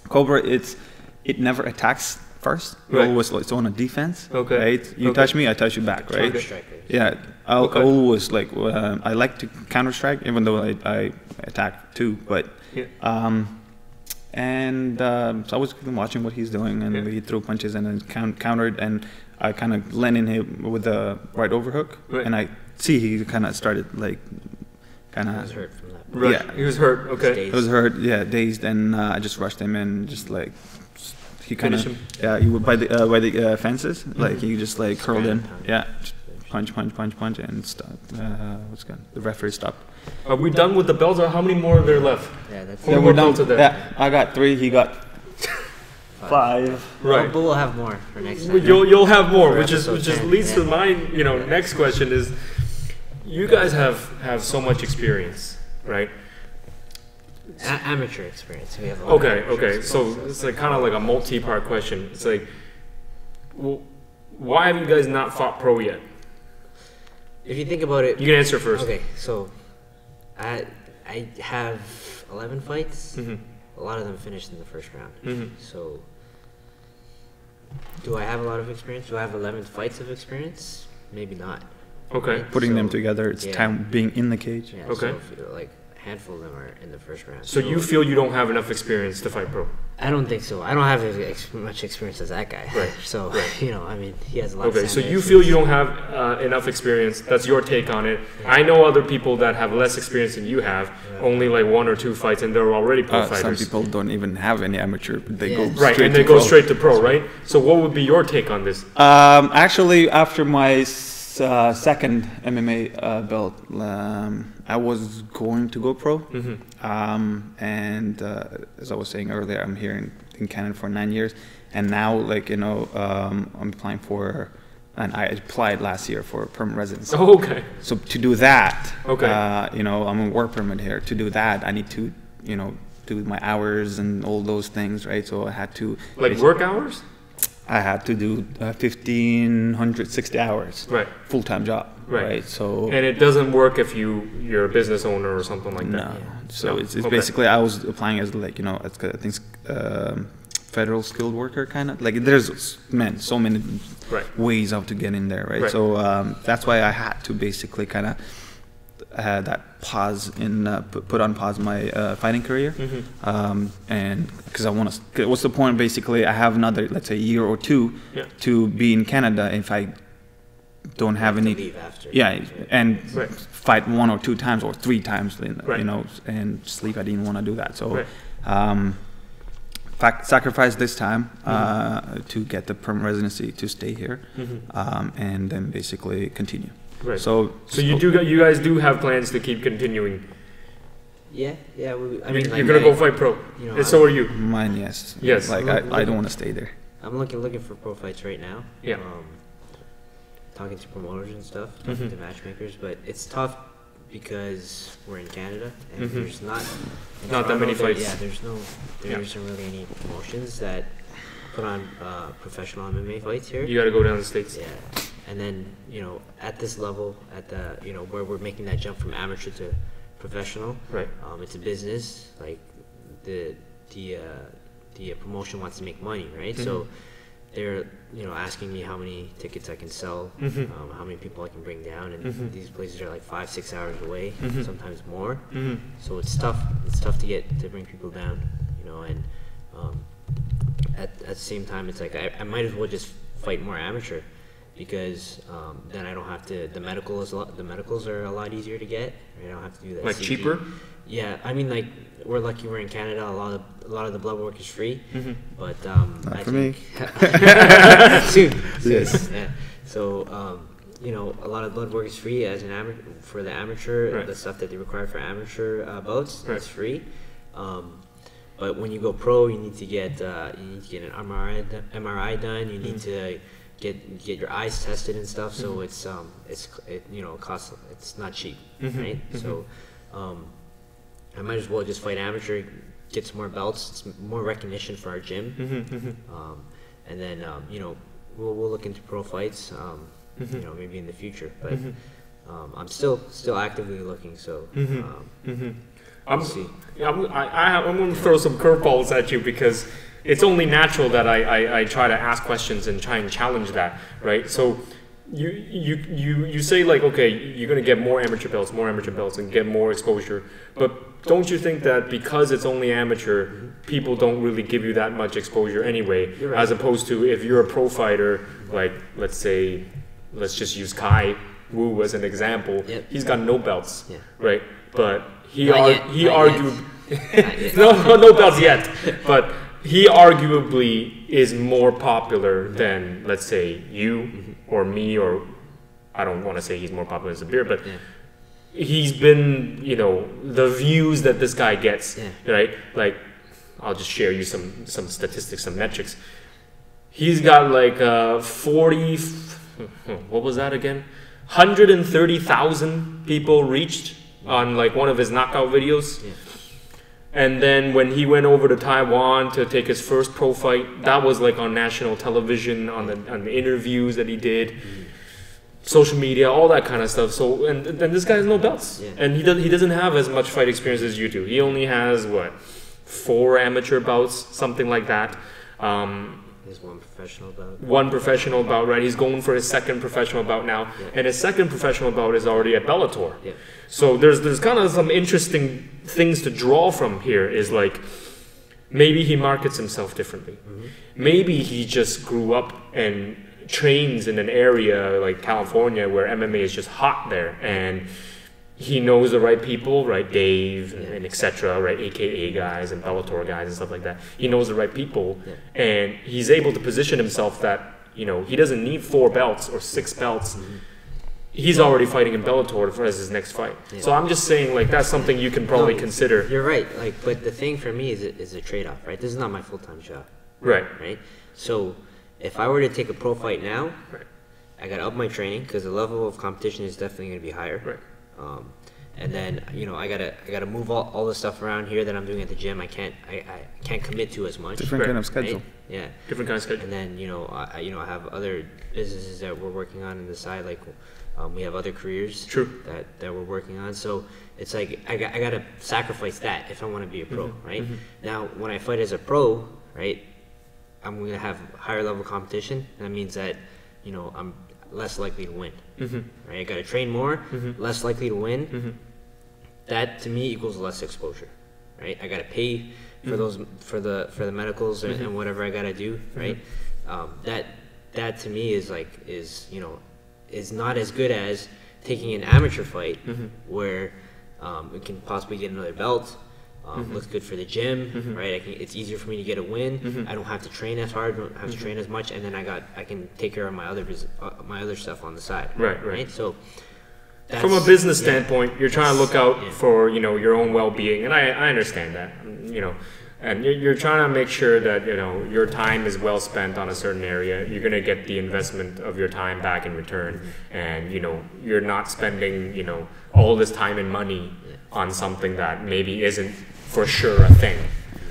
Cobra, it never attacks. First, always it's on a defense. Okay. Right? You touch me, I touch you back. Right. Yeah. I'll always like I like to counter strike, even though I attack too. But so I was watching what he's doing, and he threw punches and then countered, and I kind of landed him with the right overhook, and I see he kind of started like He was hurt from that. Right. Yeah. He was hurt. Okay. He was hurt. Yeah, dazed, and I just rushed him and just like. He kind of he would by the fences, like he just like curled in, punch, and stopped. What's good? The referee stopped. Are we done with the belts, or how many more are there left? Yeah, that's. We're done. Yeah, I got 3. He got 5. Right. But we'll have more for next time. You'll have more, which leads to my next question is, you guys have so much experience, right? Amateur experience. We have okay. So it's like kind of like a multi-part question. It's like, well, why have you guys not fought pro yet? If you think about it, you can answer first. Okay, so I have 11 fights. A lot of them finished in the first round. So do I have a lot of experience? Do I have 11 fights of experience? Maybe not. Okay. Right? Putting them together, it's time being in the cage. Yeah, okay. So like handful of them are in the first round. So you feel you don't have enough experience to fight pro? I don't think so. I don't have as much experience as that guy. Right. So, you know, I mean, he has a lot of Okay, so you experience. feel you don't have enough experience. That's your take on it. I know other people that have less experience than you have, only like 1 or 2 fights, and they're already pro Some fighters. people don't even have any amateur, but they Yeah. go Right, straight and they to go pro. straight to pro, right? So what would be your take on this? Actually, after my second MMA belt, I was going to go pro. And as I was saying earlier, I'm here in Canada for 9 years, and now, like, you know, I'm applying for, and I applied last year for permanent residency. Oh, okay. So to do that, Okay. you know, I'm on work permit here. To do that, I need to, you know, do my hours and all those things, right? So I had to Like work hours? I had to do 1,560 hours, Right. full-time job, Right. right? So And it doesn't work if you're a business owner or something like that. no, so No. it's Okay. basically I was applying as, like, you know, as, I think federal skilled worker kind of, like, there's so many Right. ways how to get in there, right? Right. So that's why I had to basically kind of that pause in put on pause my fighting career, and because I want to. What's the point? Basically, I have another, let's say, year or two Yeah. to be in Canada if I don't have To any. leave after. Yeah, and Right. fight 1 or 2 times or 3 times, Right. you know, and sleep. I didn't want to do that, so. Right. Sacrifice this time to get the permanent residency to stay here, and then basically continue. Right. So you guys do have plans to keep continuing. Yeah. I You're mean, gonna go fight pro, you know, and so are you. Mine, yes. Yes. Like I don't want to stay there. I'm looking for pro fights right now. Yeah. Talking to promoters and stuff, talking to matchmakers, but it's tough because we're in Canada and there's not in Not that many Toronto, fights. Yeah, there isn't really any promotions that put on professional MMA fights here. You got to go down to the States. Yeah, and then, you know, at this level, at the, you know, where we're making that jump from amateur to professional, Right. it's a business. Like the promotion wants to make money, right? So they're, you know, asking me how many tickets I can sell, how many people I can bring down, and these places are like 5-6 hours away, sometimes more. So it's tough. It's tough to bring people down, you know. And at the same time, it's like I might as well just fight more amateur, because then I don't have to. The medicals are a lot easier to get. I don't have to do that. Like CP. cheaper? Yeah, I mean, like, we're lucky we're in Canada. A lot of the blood work is free, but Not I for me. Soon. Yes. Yeah. So you know, a lot of blood work is free as an for the amateur. Right. The stuff that they require for amateur bouts, Right. it's free. But when you go pro, you need to get an MRI done. You need to get your eyes tested and stuff. So it's you know, costs. It's not cheap, right? So I might as well just fight amateur, get some more belts. It's more recognition for our gym, and then you know, we'll look into pro fights. You know, maybe in the future, but I'm still actively looking. So we'll see. I'm going to throw some curveballs at you, because it's only natural that I try to ask questions and try and challenge that, right? So you say, like, okay, you're going to get more amateur belts and get more exposure, but don't you think that because it's only amateur, people don't really give you that much exposure anyway, You're right. as opposed to if you're a pro fighter, like, let's just use Kai Wu as an example. Yep. He's got no belts, Yeah. right? But he Not yet. argued Not yet. no belts yet, but he arguably is more popular than, let's say, you or me, or I don't want to say he's more popular than Sabir, but he's been, you know, the views that this guy gets, right? Like, I'll just share you some statistics, some metrics. He's got like 40, what was that again? 130,000 people reached on like one of his knockout videos. And then when he went over to Taiwan to take his first pro fight, that was like on national television, on the interviews that he did, social media, all that kind of stuff. So, and this guy has no belts, and he doesn't have as much fight experience as you do. He only has 4 amateur bouts, something like that. His one professional bout. One professional bout, right? He's going for his second professional bout now, and his second professional bout is already at Bellator. Yeah. So there's kind of some interesting things to draw from here. Is like maybe he markets himself differently. Maybe he just grew up and trains in an area like California where MMA is just hot there, and he knows the right people, right? Dave and etc., right? AKA guys and Bellator guys and stuff like that. He knows the right people, and he's able to position himself that, you know, he doesn't need 4 belts or 6 belts. He's already fighting in Bellator for his next fight. So I'm just saying, like, that's something you can probably consider. You're right. Like, but the thing for me is a trade-off, right? This is not my full-time job. Right. Right. So if I were to take a pro fight now, I gotta up my training because the level of competition is definitely gonna be higher. Right. And then, you know, I gotta move all the stuff around here that I'm doing at the gym. I can't commit to as much. Different kind of schedule. Right? Yeah. Different kind of schedule. And then, you know, I have other businesses that we're working on the side. Like, we have other careers that we're working on. So it's like I gotta sacrifice that if I want to be a pro, right? Now, when I fight as a pro, right, I'm gonna have higher level competition. That means that, you know, I'm less likely to win. Right? I gotta train more, less likely to win. That to me equals less exposure. Right? I gotta pay for those for the medicals and whatever I gotta do. Right? That to me is you know, is not as good as taking an amateur fight where we can possibly get another belt. Looks good for the gym, right? It's easier for me to get a win. I don't have to train as hard, don't have to train as much, and then I can take care of my other stuff on the side. Right. So from a business standpoint, you're trying to look out for, you know, your own well-being, and I understand that, you know, and you're trying to make sure that, you know, your time is well spent on a certain area. You're gonna get the investment of your time back in return, and, you know, you're not spending, you know, all this time and money on something that maybe isn't for sure a thing.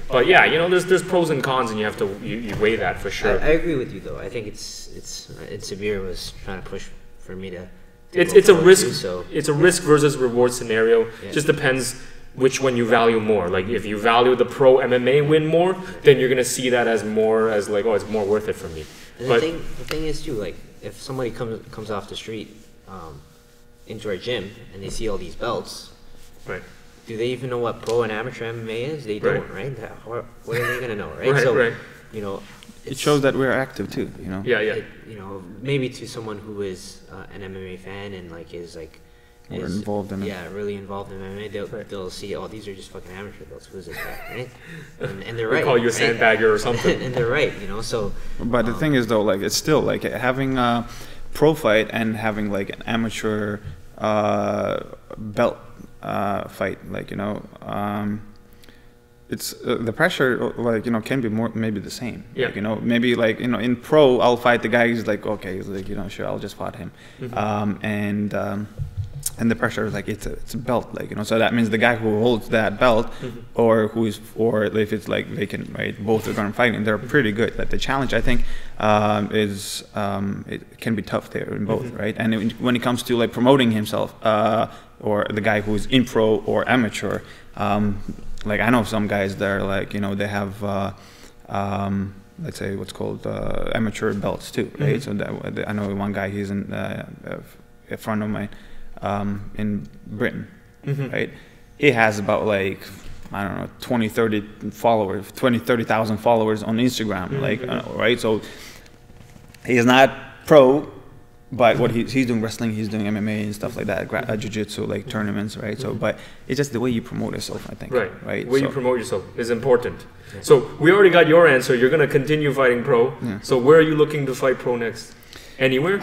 But yeah, you know, there's pros and cons, and you have to you weigh that for sure. I agree with you though. I think it's Sabir was trying to push for me to it's a risk. So it's a risk versus reward scenario. Just depends which one you value more. Like, if you value the pro MMA win more, then you're gonna see that as more as like, oh, it's more worth it for me. And but the thing is too, like, if somebody comes off the street into our gym and they see all these belts, right. Do they even know what pro and amateur MMA is? They don't, right? What are they gonna know, right? You know, it shows that we're active too, you know. Yeah. You know, maybe to someone who is an MMA fan and like is like involved in it. Yeah, really involved in MMA. They'll see, oh, these are just fucking amateur belts. Who's this guy, right? And they're right. They call you a sandbagger or something. And they're right, you know. So. But the thing is, though, like, it's still like having a pro fight and having like an amateur belt fight, like, you know, it's the pressure, like, you know, can be more maybe the same. Like, you know, maybe like, you know, in pro I'll fight the guy who's like, okay, he's like, you know, sure, I'll just fight him. And the pressure is like, it's a belt, like, you know, so that means the guy who holds that belt or if it's like vacant, right, both are going to fight, and they're pretty good. Like, the challenge, I think, is it can be tough there in both, right? And when it comes to like promoting himself, or the guy who's in pro or amateur, like, I know some guys that are like, you know, they have let's say what's called amateur belts too, right? So that I know one guy, he's in a friend of mine in Britain, right? He has about like, I don't know, 30,000 followers on Instagram, like, right? So he's not pro, but what he's doing wrestling, he's doing MMA and stuff like that, jiu-jitsu, like tournaments, right? So, but it's just the way you promote yourself, I think. Right. The way you promote yourself is important. So we already got your answer. You're gonna continue fighting pro. So where are you looking to fight pro next? Anywhere?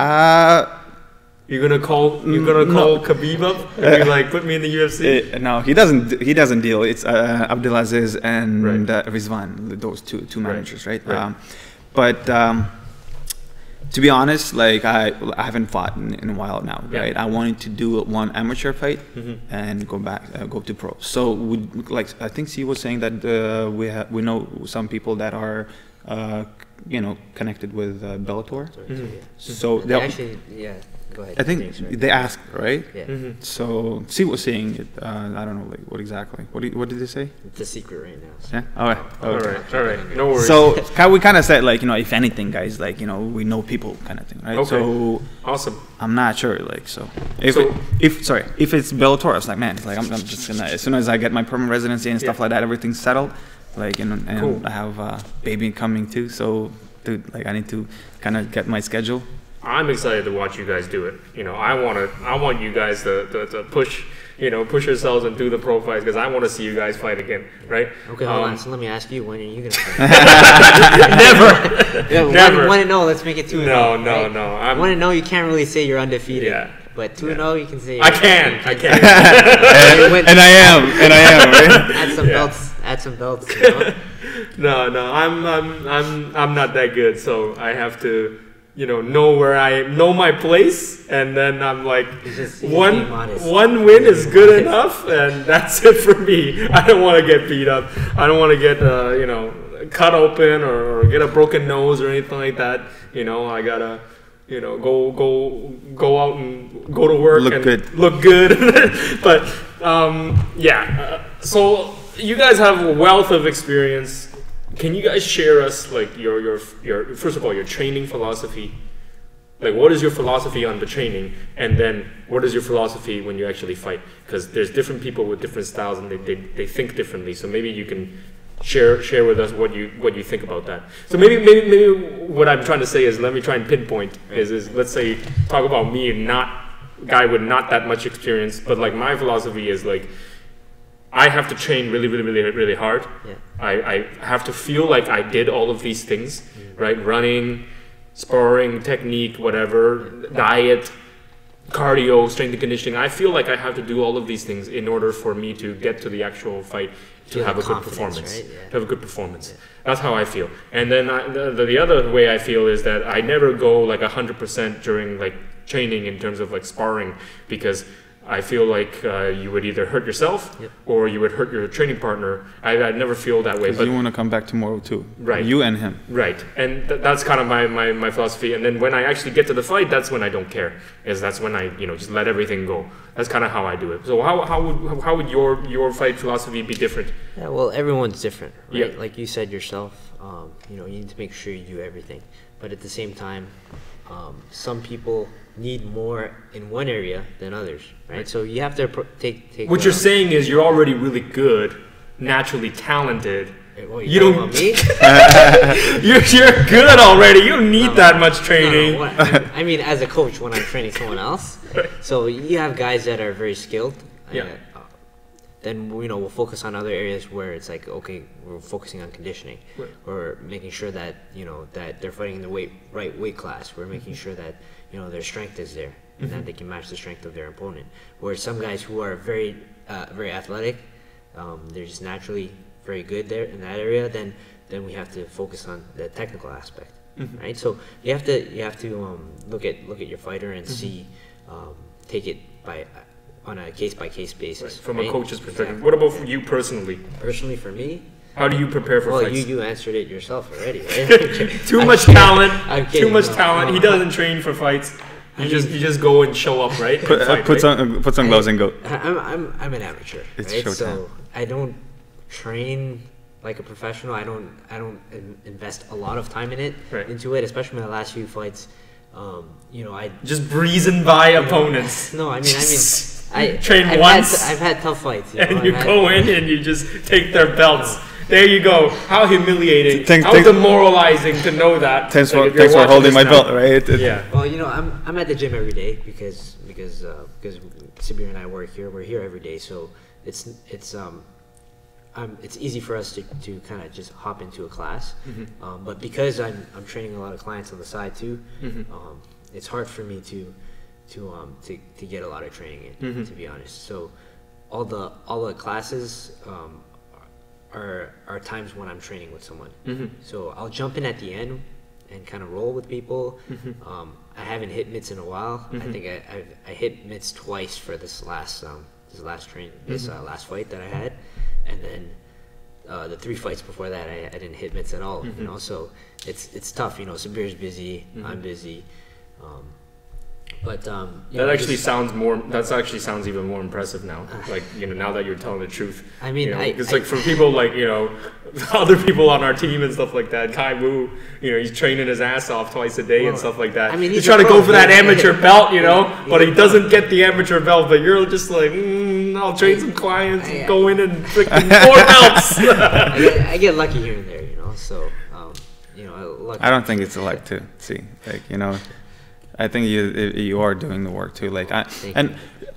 You're gonna call Khabib up and be like, put me in the UFC? No, he doesn't deal. It's Abdulaziz and Rizwan, those two managers, right? But to be honest, like, I haven't fought in a while now, right? I wanted to do one amateur fight and go to pro. So like, I think she was saying that we know some people that are connected with Bellator. So They actually, yeah, go ahead. I think they asked, right? Yeah. So she was saying it. I don't know, like what exactly. What did they say? It's a secret right now. So. Yeah. All right. All right. No worries. So we kind of said like if anything, guys, like we know people kind of thing, right? Okay. So Awesome. I'm not sure, like if it's Bellator, I was like, man, it's like I'm just gonna, as soon as I get my permanent residency and stuff like that, everything's settled, like and Cool. I have a baby coming too, so dude, like I need to kind of get my schedule. I'm excited to watch you guys do it. I want you guys to push yourselves and do the pro fights because I want to see you guys fight again, right? Okay, hold on. So let me ask you, when are you gonna fight? Never. Yeah, Never. 1-0. Let's make it 2-0. No. Right? 1-0, you can't really say you're undefeated. Yeah. But 2-0, you can say. I can. and I am, right? Add some belts. No, I'm not that good, so I have to know where I know my place, and then I'm like, one win is good enough, and that's it for me. I don't want to get beat up. I don't want to get cut open or get a broken nose or anything like that. I gotta go out and go to work and look good. But so you guys have a wealth of experience. Can you guys share us like your first of all your training philosophy? Like what is your philosophy on the training, and then what is your philosophy when you actually fight? Because there's different people with different styles and they think differently. So maybe you can share with us what you think about that. So maybe what I'm trying to say is, let me try and pinpoint is let's say talk about me and not guy with not that much experience, but like my philosophy is like I have to train really hard. Yeah. I have to feel like I did all of these things, right? Running, sparring, technique, whatever, diet, cardio, strength and conditioning. I feel like I have to do all of these things in order for me to get to the actual fight, to have a good performance. Right? Yeah. To have a good performance. Yeah. That's how I feel. And then the other way I feel is that I never go like 100% during like training in terms of like sparring, because I feel like you would either hurt yourself or you would hurt your training partner. I never feel that way. But you want to come back tomorrow too. Right. You and him. Right. And that's kind of my philosophy. And then when I actually get to the fight, that's when I don't care. That's when I just let everything go. That's kind of how I do it. So how would your fight philosophy be different? Yeah. Well, everyone's different, right? Yeah. Like you said yourself, you need to make sure you do everything. But at the same time, some people need more in one area than others, right? So you have to take. What you're saying is you're already really good, naturally talented. Well, you don't. About me? you're good already. You don't need that much training. No. I mean, as a coach, when I'm training someone else, so you have guys that are very skilled. Yeah. Then we'll focus on other areas where it's like, okay, we're focusing on conditioning, or making sure that that they're fighting in the right weight class. We're making sure that their strength is there, and that they can match the strength of their opponent. Where some guys who are very athletic, they're just naturally very good there in that area. Then we have to focus on the technical aspect, right? So you have to look at your fighter and see, take it on a case-by-case basis. Right. From a coach's perspective. Exactly. What about for you personally? Personally, for me, how do you prepare for fights? Well, you answered it yourself already, right? Too much talent. I'm kidding. Too much talent. He doesn't train for fights. You just go and show up, right? Put some gloves and go. I'm an amateur, it's right? showtime. So I don't train like a professional. I don't invest a lot of time in it into it, especially in the last few fights. I just breezing by opponents. No, I mean. I train once. I've had tough fights. And you go in and you just take their belts. There you go. How humiliating. How demoralizing to know that. Thanks for holding my belt, right? Yeah. Well, I'm at the gym every day because Sabir and I work here. We're here every day, so it's easy for us to kind of just hop into a class. But because I'm training a lot of clients on the side too, it's hard for me to get a lot of training in, to be honest. So all the classes are times when I'm training with someone. So I'll jump in at the end and kind of roll with people. I haven't hit mitts in a while. I think I hit mitts twice for this last fight that I had, and then the 3 fights before that, I didn't hit mitts at all. You know, so it's tough. You know, Sabir's busy, I'm busy. That actually sounds even more impressive now. Like, you know, now that you're telling the truth. I mean, you know, it's like for people like, you know, other people on our team and stuff like that. Kai Wu, you know, he's training his ass off twice a day and stuff like that. I mean, he's trying to go for that amateur belt, you know, but he doesn't get the amateur belt. But you're just like, I'll train some clients and go in and freaking 4 belts. I get lucky here and there, you know. So, you know, I don't think it's a luck too. See, like, you know. I think you are doing the work too, like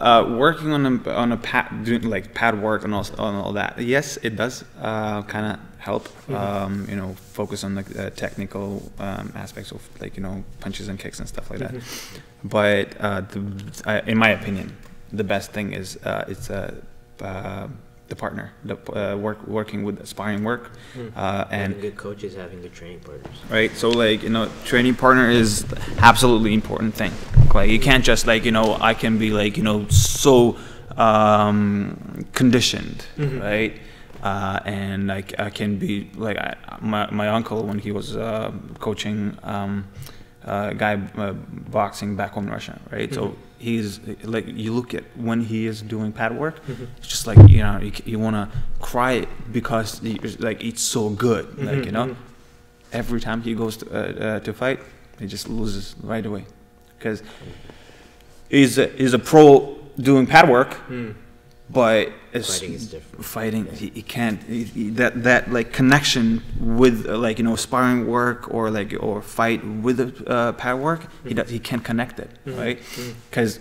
working on a pad, doing like pad work and all that. Yes, it does kind of help. You know, focus on the technical aspects of, like, you know, punches and kicks and stuff like that. But in my opinion, the best thing is it's the partner, working with sparring work, and having good coaches, having good training partners. Right, so, like, you know, training partner is absolutely important thing. Like, you can't just, like, you know, I can be, like, you know, so conditioned, right? And I can be like my uncle when he was coaching a guy boxing back home in Russia, right? So he's like, you look at when he is doing pad work, it's just like, you know, you want to cry because it's so good, like, you know. Every time he goes to fight, he just loses right away because he's a pro doing pad work, but Fighting is different. Fighting, he can't. That like connection with like, you know, sparring work or fight with pad work. He can't connect it, right? Because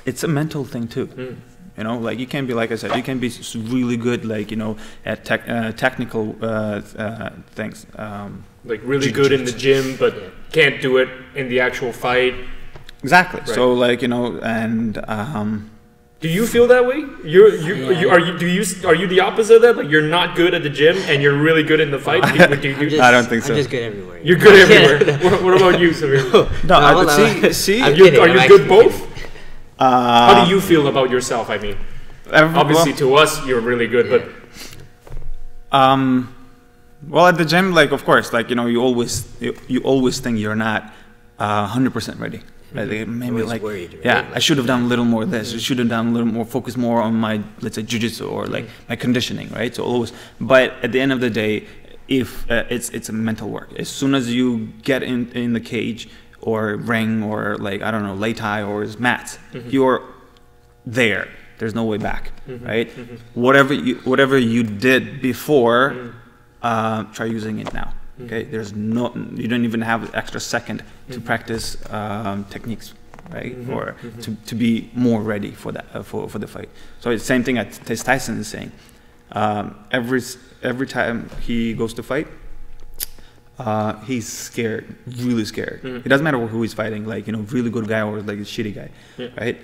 it's a mental thing too. You know, like, you can be, like I said, you can be really good, like, you know, at technical things. Like really good in the gym, but can't do it in the actual fight. Exactly. Right. So, like, you know, and do you feel that way? Are you the opposite of that? Like, you're not good at the gym and you're really good in the fight? I don't think so. I'm just good everywhere. You're good everywhere. What about you, Sabir? No, Are you good both? How do you feel about yourself? I mean, obviously to us you're really good, but well, at the gym, like, of course, like, you know, you always think you're not 100% ready. Right? Maybe like, worried, right? yeah, Like, I should have done a little more of this. I should have done a little more, focus more on my, let's say, jiu-jitsu or like my conditioning, right? So always, but at the end of the day, if it's a mental work. As soon as you get in the cage or ring or, like, I don't know, lei tai or mats, you're there. There's no way back, right? Whatever you did before, try using it now. Okay, you don't even have an extra second to practice techniques, right? Or to be more ready for that for the fight. So it's the same thing that Tyson is saying. Every time he goes to fight, he's scared, really scared. It doesn't matter who he's fighting, like, you know, really good guy or like a shitty guy, right?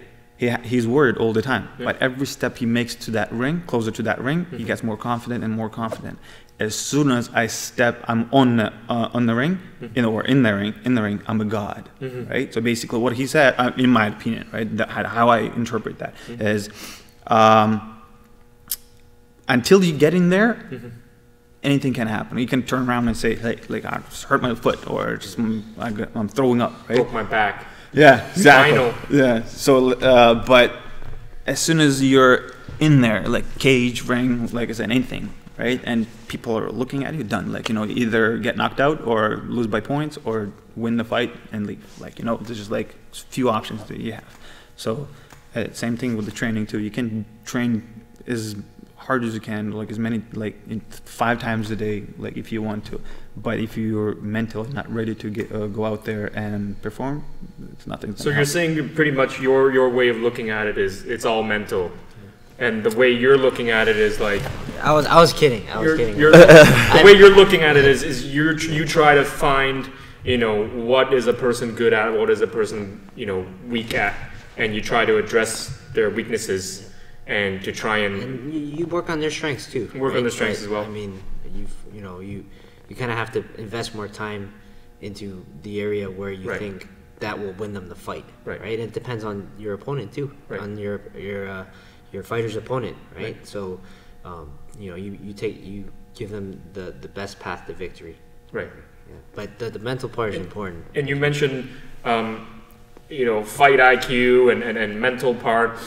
He's worried all the time. But every step he makes to that ring, closer to that ring, he gets more confident and more confident. As soon as I'm on the ring, you know, or in the ring, I'm a god, right? So basically, what he said, in my opinion, right, how I interpret that is, until you get in there, anything can happen. You can turn around and say, hey, like, I just hurt my foot, or just I'm throwing up, right? Broke my back. Yeah, exactly. Spinal. Yeah. So, but as soon as you're in there, like cage, ring, like I said, anything, right? And people are looking at you, done. Like, you know, either get knocked out or lose by points or win the fight and leave. Like, you know, there's just like few options that you have. So, same thing with the training too. You can train as hard as you can, like as many, like 5 times a day, like if you want to. But if you're mentally not ready to go out there and perform, it's nothing. So you're saying pretty much your way of looking at it is it's all mental, and the way you're looking at it is like. I was kidding. The way you're looking at it is you try to find, you know, what is a person good at, what is a person, you know, weak at, and you try to address their weaknesses. And to try and you work on their strengths too. Work on their strengths as well. I mean, you kind of have to invest more time into the area where you think that will win them the fight. Right. It depends on your opponent too, on your fighter's opponent. Right. So, you know, you give them the best path to victory. Right. Yeah. But the mental part is important. And you mentioned, you know, fight IQ and mental part.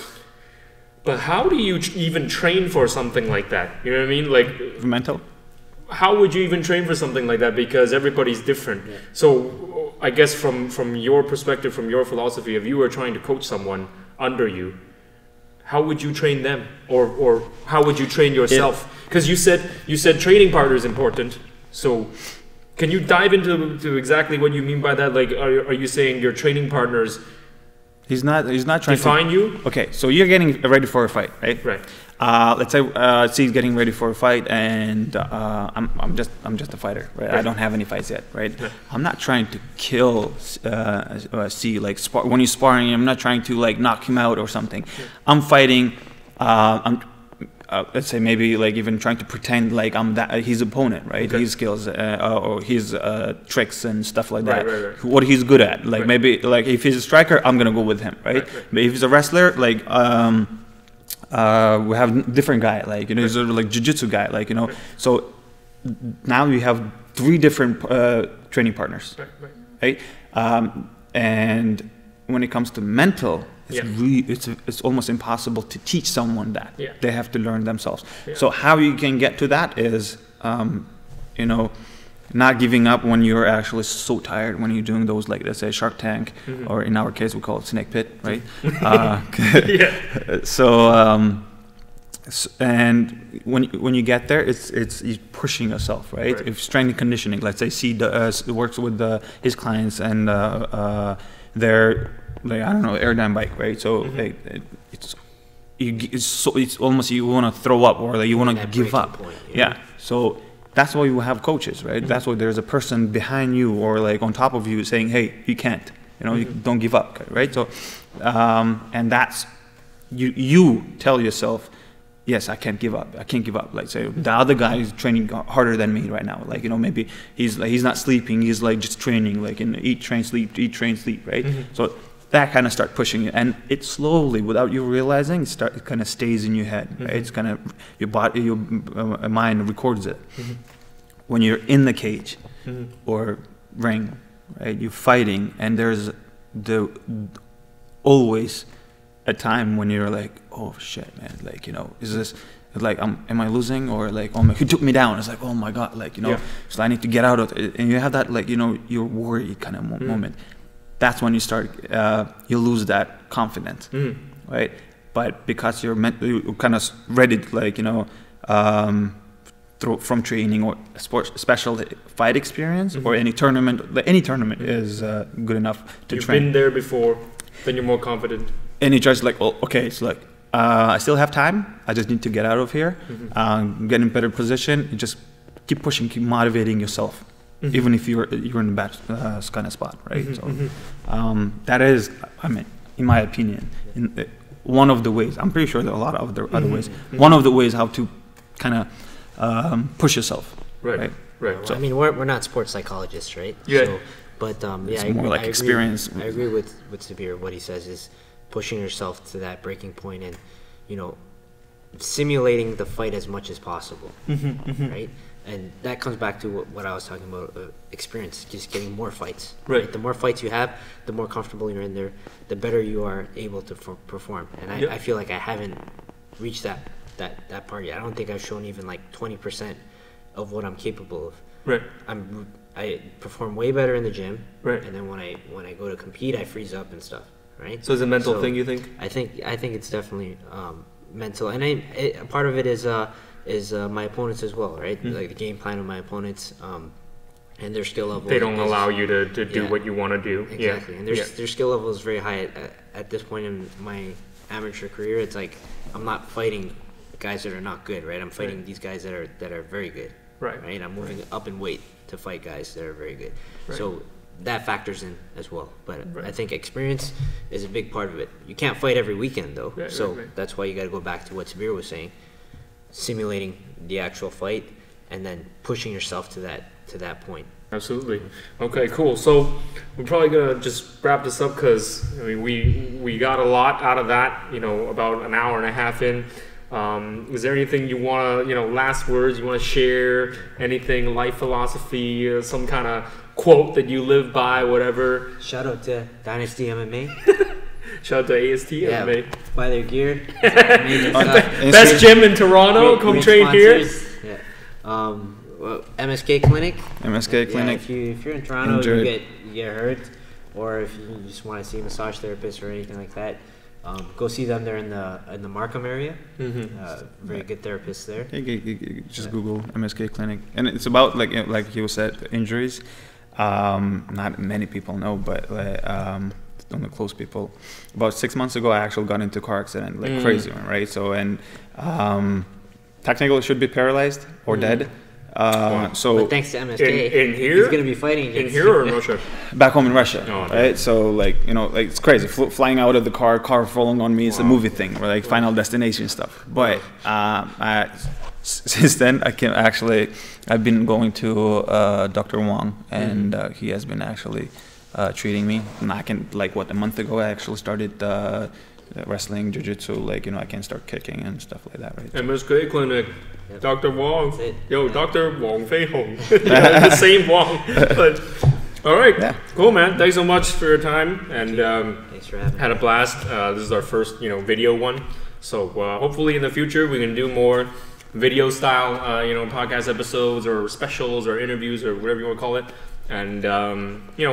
But how do you even train for something like that? You know what I mean? Like Mental? How would you even train for something like that? Because everybody's different. Yeah. So I guess from your perspective, from your philosophy, if you were trying to coach someone under you, how would you train them, or how would you train yourself? Because you said training partner is important. So can you dive into exactly what you mean by that? Like, are you saying your training partners? He's not trying define to you. Okay, so you're getting ready for a fight, right? Right. Let's say C's getting ready for a fight, and I'm just a fighter, right? I don't have any fights yet, right? Yeah. I'm not trying to kill C, like when he's sparring. I'm not trying to like knock him out or something. Yeah. I'm fighting. Let's say maybe like even trying to pretend like I'm his opponent, right? Okay. His skills or his tricks and stuff like that. Right. What he's good at, like Right. maybe like if he's a striker, I'm gonna go with him, right? But if he's a wrestler, like we have different guy, like you know, he's a like jiu-jitsu guy, like you know. So now we have 3 different training partners, right? And when it comes to mental, it's almost impossible to teach someone that. Yeah. They have to learn themselves. Yeah. So how you can get to that is, you know, not giving up when you're actually so tired, when you're doing those, like let's say Shark Tank, or in our case we call it Snake Pit, right? Yeah. So and when you get there, it's you're pushing yourself, right? If strength and conditioning, let's say C works with his clients, and they're like, I don't know, airdyne bike, right? So like, it's almost you want to throw up, or like you want to give up. Point, Yeah. So that's why you have coaches, right? That's why there's a person behind you or like on top of you saying, hey, you can't, you know, you don't give up, right? So and that's you tell yourself, yes, I can't give up. I can't give up. Like, say the other guy is training harder than me right now. Like, you know, maybe he's not sleeping. He's like just training, like in eat, train, sleep, right? So that kind of start pushing you, and it slowly, without you realizing, it kind of stays in your head. Right? It's kind of your body, your mind records it. When you're in the cage or ring, right? You're fighting, and there's always a time when you're like, oh shit, man, like, you know, is this like, am I losing, or like, oh my, he took me down? It's like, oh my god, like, you know, so I need to get out of it. And you have that, like, you know, your worry kind of moment. That's when you start, you lose that confidence, right? But because you're kind of ready, like, you know, from training or special fight experience or any tournament is good enough to train. You've been there before, then you're more confident. And you just like, oh, okay, it's like, I still have time. I just need to get out of here, get in better position. You just keep pushing, keep motivating yourself, even if you're in a bad kind of spot, right? So that is, I mean, in my opinion, one of the ways. I'm pretty sure there are a lot of other ways. One of the ways how to kind of push yourself, right? Well, so, I mean, we're not sports psychologists, right? Yeah. So, but it's more like experience. I agree with Sabir. What he says is pushing yourself to that breaking point, and, you know, simulating the fight as much as possible, right? And that comes back to what I was talking about, experience, just getting more fights. Right. The more fights you have, the more comfortable you're in there, the better you are able to perform. And I feel like I haven't reached that part yet. I don't think I've shown even like 20% of what I'm capable of. Right. I perform way better in the gym. Right. And then when I go to compete, I freeze up and stuff. Right. So it's a mental thing, you think? I think it's definitely mental, and a part of it is my opponents as well, right? Like the game plan of my opponents, and their skill level. They don't allow you to do what you want to do. Exactly, and their skill level is very high at this point in my amateur career. It's like I'm not fighting guys that are not good, right? I'm fighting these guys that are very good, right? I'm moving up in weight to fight guys that are very good. So that factors in as well, but I think experience is a big part of it. You can't fight every weekend though, that's why you got to go back to what Sabir was saying, simulating the actual fight and then pushing yourself to that point. Absolutely. Okay, cool. So we're probably gonna just wrap this up, because I mean we got a lot out of that. You know, about an hour and a half in. Is there anything you want to, last words you want to share? Anything, life philosophy, some kind of quote that you live by, whatever? Shout out to Dynasty MMA. Shout out to AST MMA. Buy their gear. Amazing stuff. Best gym in Toronto. Come train here. Yeah. MSK Clinic. MSK Clinic. If you're in Toronto, you get hurt, or if you just want to see a massage therapist or anything like that, go see them. They're in the Markham area. Very good therapists there. Just Google MSK Clinic, and it's about like you said, injuries. Not many people know, but only close people. About 6 months ago, I actually got into a car accident, crazy one, right? So technically, should be paralyzed or dead. So but thanks to MSK, in here, he's gonna be fighting against in here or in Russia. Back home in Russia, Oh, right? So it's crazy. Flying out of the car falling on me. It's a movie thing, or like Final Destination stuff. But since then, I've been going to Dr. Wong, and he has been actually treating me. And a month ago, I actually started wrestling, jiu-jitsu, I can start kicking and stuff like that, right? MSK Clinic, Yep. Dr. Wong. That's it. Yo, Dr. Wong Fei Hong. The same Wong. But, all right, cool, man. Thanks so much for your time, and Thanks for having me. had a blast. This is our first, video one. So hopefully in the future we can do more video style, podcast episodes or specials or interviews or whatever you want to call it. And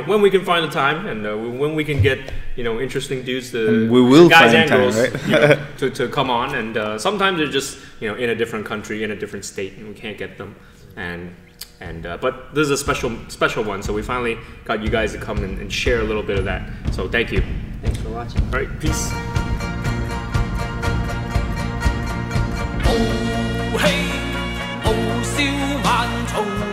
when we can find the time, and when we can get interesting dudes, guys and girls, right? to come on, and sometimes they're just in a different country, in a different state, and we can't get them. But this is a special one, so we finally got you guys to come and share a little bit of that. So thank you. Thanks for watching. All right, peace. Oh hey, oh 笑萬重